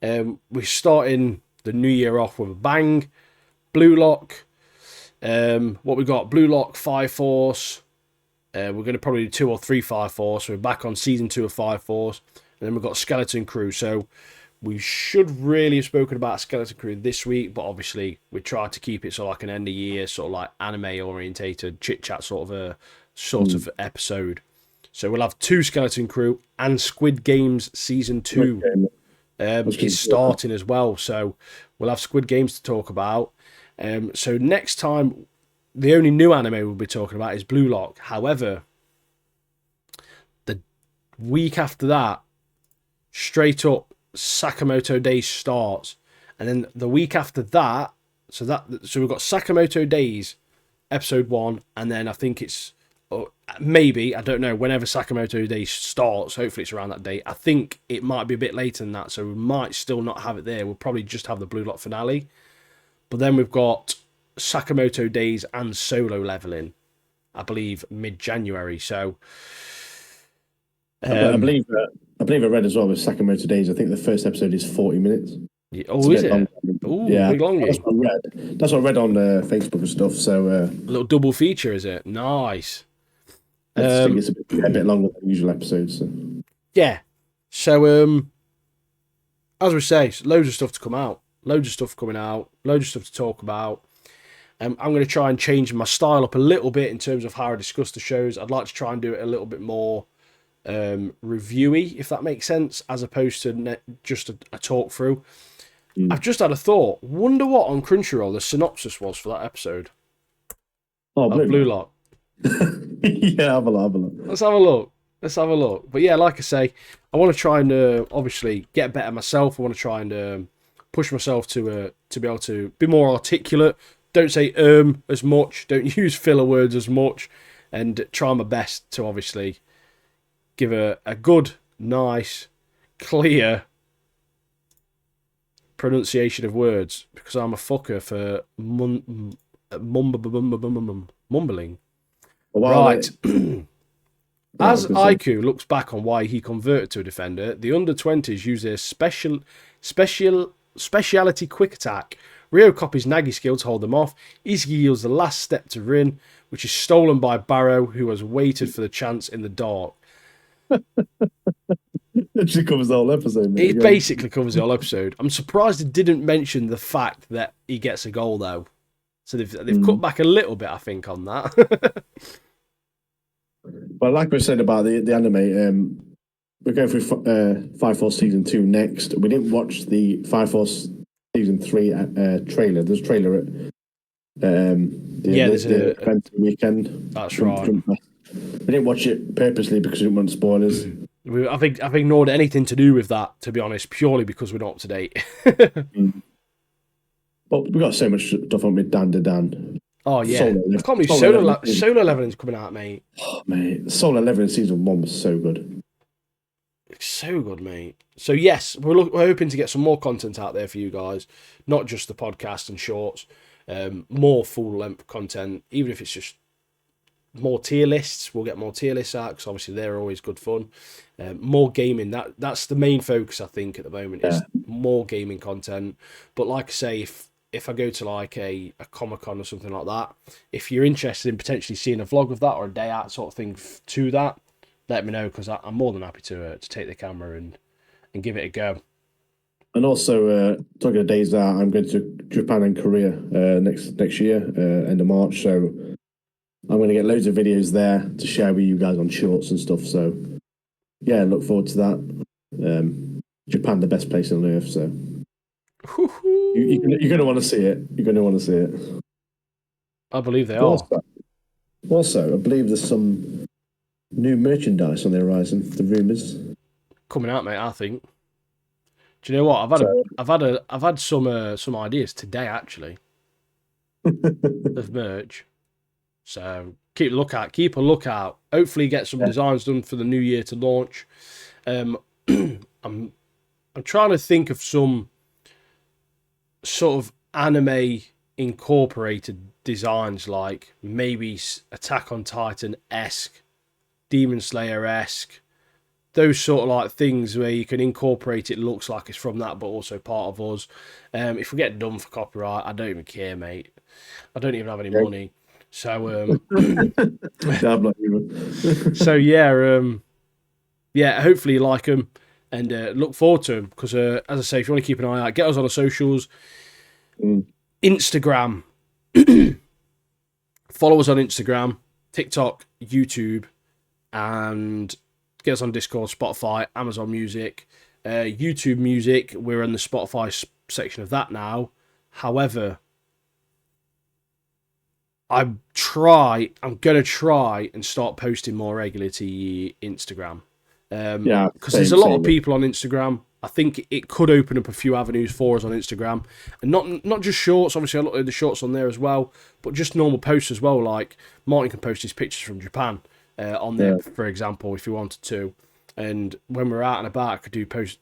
We're starting the new year off with a bang. Blue Lock. What we got? Blue Lock, Fire Force. We're going to probably do 2 or 3 Fire Force. So we're back on season 2 of Fire Force. And then we've got Skeleton Crew. So we should really have spoken about Skeleton Crew this week, but obviously we tried to keep it sort of like an end of year, sort of like anime orientated chit chat sort of episode. So we'll have 2 Skeleton Crew, and Squid Games season 2 is starting as well. So we'll have Squid Games to talk about. So next time, the only new anime we'll be talking about is Blue Lock. However, the week after that, straight up, Sakamoto Days starts, and then the week after that, so we've got Sakamoto Days episode 1, and then I think it's maybe, I don't know, whenever Sakamoto Day starts, hopefully it's around that date. I think it might be a bit later than that, so we might still not have it there. We'll probably just have the Blue Lock finale. But then we've got Sakamoto Days and solo leveling, I believe, mid-January. So I believe I read as well with Sakamoto Days. I think the first episode is 40 minutes. oh, is it? Oh, Yeah, big longy. that's what I read. That's what I read on Facebook and stuff. So A little double feature, is it? Nice. I just think it's a bit longer than usual episodes. So. Yeah. So as we say, loads of stuff to come out. Loads of stuff coming out. Loads of stuff to talk about. I'm going to try and change my style up a little bit in terms of how I discuss the shows. I'd like to try and do it a little bit more reviewy, if that makes sense, as opposed to just a talk through. I've just had a thought. Wonder what on Crunchyroll the synopsis was for that episode. Oh, Blue Lock. Yeah, have a look. Let's have a look. But yeah, like I say, I want to try and obviously get better myself. I want to try and push myself to be able to be more articulate. Don't say as much. Don't use filler words as much, and try my best to obviously give a good, nice, clear pronunciation of words, because I'm a fucker for mumbling. Right. As Aiku looks back on why he converted to a defender, the under-20s use their speciality quick attack. Ryo copies Nagi's skill to hold them off. Izuki yields the last step to Rin, which is stolen by Barrow, who has waited for the chance in the dark. It just covers the whole episode, mate. It basically covers the whole episode. I'm surprised it didn't mention the fact that he gets a goal, though. So they've cut back a little bit, I think, on that. But like we said about the anime, we're going through Fire Force Season 2 next. We didn't watch the Fire Force Season 3 trailer. There's a trailer at there's the event weekend. That's right. We didn't watch it purposely because we didn't want spoilers. I think I've ignored anything to do with that, to be honest, purely because we're not up to date. But we got so much stuff on with Dan. Oh yeah, I can't believe Solar Leveling's coming out, mate. Oh, mate, Solar Leveling Season 1 was so good. It's so good, mate. So yes, we're hoping to get some more content out there for you guys, not just the podcast and shorts, more full length content, even if it's just more tier lists. We'll get more tier lists out because obviously they're always good fun. More gaming. That's the main focus, I think, at the moment, is more gaming content. But like I say, if I go to like a Comic-Con or something like that, if you're interested in potentially seeing a vlog of that or a day out sort of thing to that, let me know, because I'm more than happy to take the camera and give it a go. And also, talking of days out, I'm going to Japan and Korea next year, end of March. So I'm going to get loads of videos there to share with you guys on shorts and stuff. So yeah, look forward to that. Japan, the best place on earth. So you're going to want to see it. You're going to want to see it. I believe they are. Also, I believe there's some new merchandise on the horizon. The rumours coming out, mate. I think. Do you know what? I've had some ideas today actually of merch. So keep a lookout. Hopefully, get some designs done for the new year to launch. I'm trying to think of some sort of anime incorporated designs, like maybe Attack on Titan-esque, Demon Slayer-esque, those sort of like things where you can incorporate it, looks like it's from that, but also part of us. If we get done for copyright, I don't even care, mate. I don't even have any money. So, so yeah, hopefully you like them and look forward to them, because as I say, if you want to keep an eye out, get us on the socials. Instagram. Follow us on Instagram, TikTok, YouTube, and get us on Discord, Spotify, Amazon Music, YouTube Music. We're in the Spotify section of that now. However, I'm going to try and start posting more regularly to Instagram. Because there's a lot of people on Instagram. I think it could open up a few avenues for us on Instagram, and not just shorts. Obviously, a lot of the shorts on there as well, but just normal posts as well. Like Martin can post his pictures from Japan, on there, for example, if you wanted to. And when we're out and about, I could post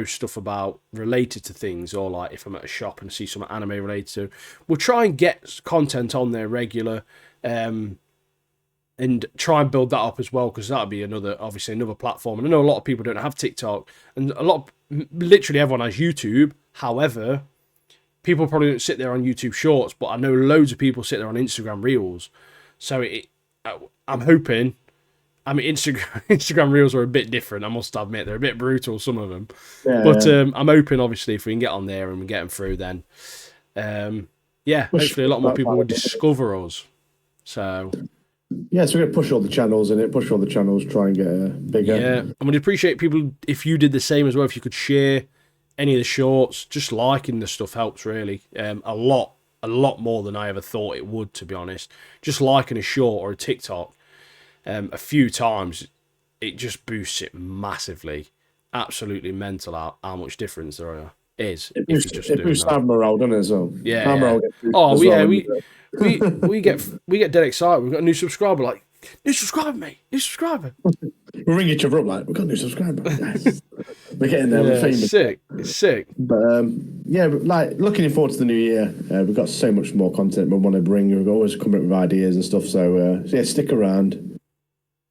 stuff about related to things, or like if I'm at a shop and see some anime related to. We'll try and get content on there regular, and try and build that up as well, because that'll be another platform. And I know a lot of people don't have TikTok, and literally everyone has YouTube. However, people probably don't sit there on YouTube Shorts, but I know loads of people sit there on Instagram Reels. So I'm hoping. I mean, Instagram Reels are a bit different, I must admit. They're a bit brutal, some of them. Yeah, but I'm hoping, obviously, if we can get on there and we get them through, then, hopefully a lot more people will discover us. So... yeah, so we're going to push all the channels in it, try and get bigger. Yeah, and we'd appreciate people if you did the same as well. If you could share any of the shorts, just liking the stuff helps really. A lot more than I ever thought it would, to be honest. Just liking a short or a TikTok a few times, it just boosts it massively. Absolutely mental how much difference there is. It boosts our morale, doesn't it? So yeah. We get dead excited. We've got a new subscriber. Like, new subscriber, mate. New subscriber. We ring each other up like, we've got a new subscriber. Yes. We're getting there. We're famous. It's sick. But like looking forward to the new year. We've got so much more content we want to bring. We're always coming up with ideas and stuff. So yeah, stick around.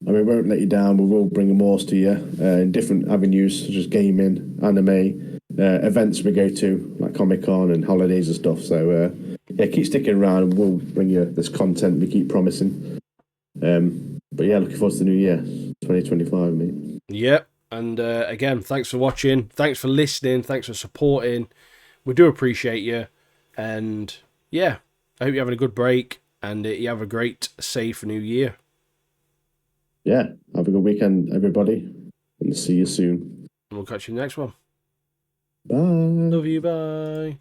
I mean, we won't let you down. We will bring more to you in different avenues, such as gaming, anime, events we go to, like Comic-Con and holidays and stuff. So, yeah, keep sticking around and we'll bring you this content we keep promising. But yeah, looking forward to the new year, 2025, mate. Yep. And again, thanks for watching. Thanks for listening. Thanks for supporting. We do appreciate you. And yeah, I hope you're having a good break and you have a great, safe new year. Yeah, have a good weekend, everybody, and see you soon. And we'll catch you in the next one. Bye. Love you, bye.